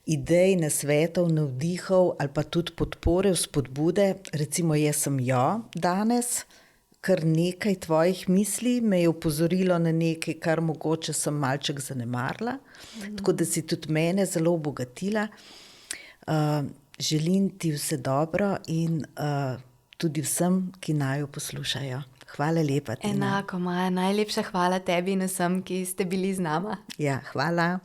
idej, nasvetov, navdihov ali pa tudi podpore, vzpodbude. Recimo, jaz sem danes, kar nekaj tvojih misli me je opozorilo na nekaj, kar mogoče sem malček zanemarila. Tako da si tudi mene zelo obogatila. Želim ti vse dobro in tudi vsem, ki naju poslušajo. Hvala lepa, Tina. Enako, Maja, najlepša hvala tebi in vsem, ki ste bili z nama. Ja, hvala.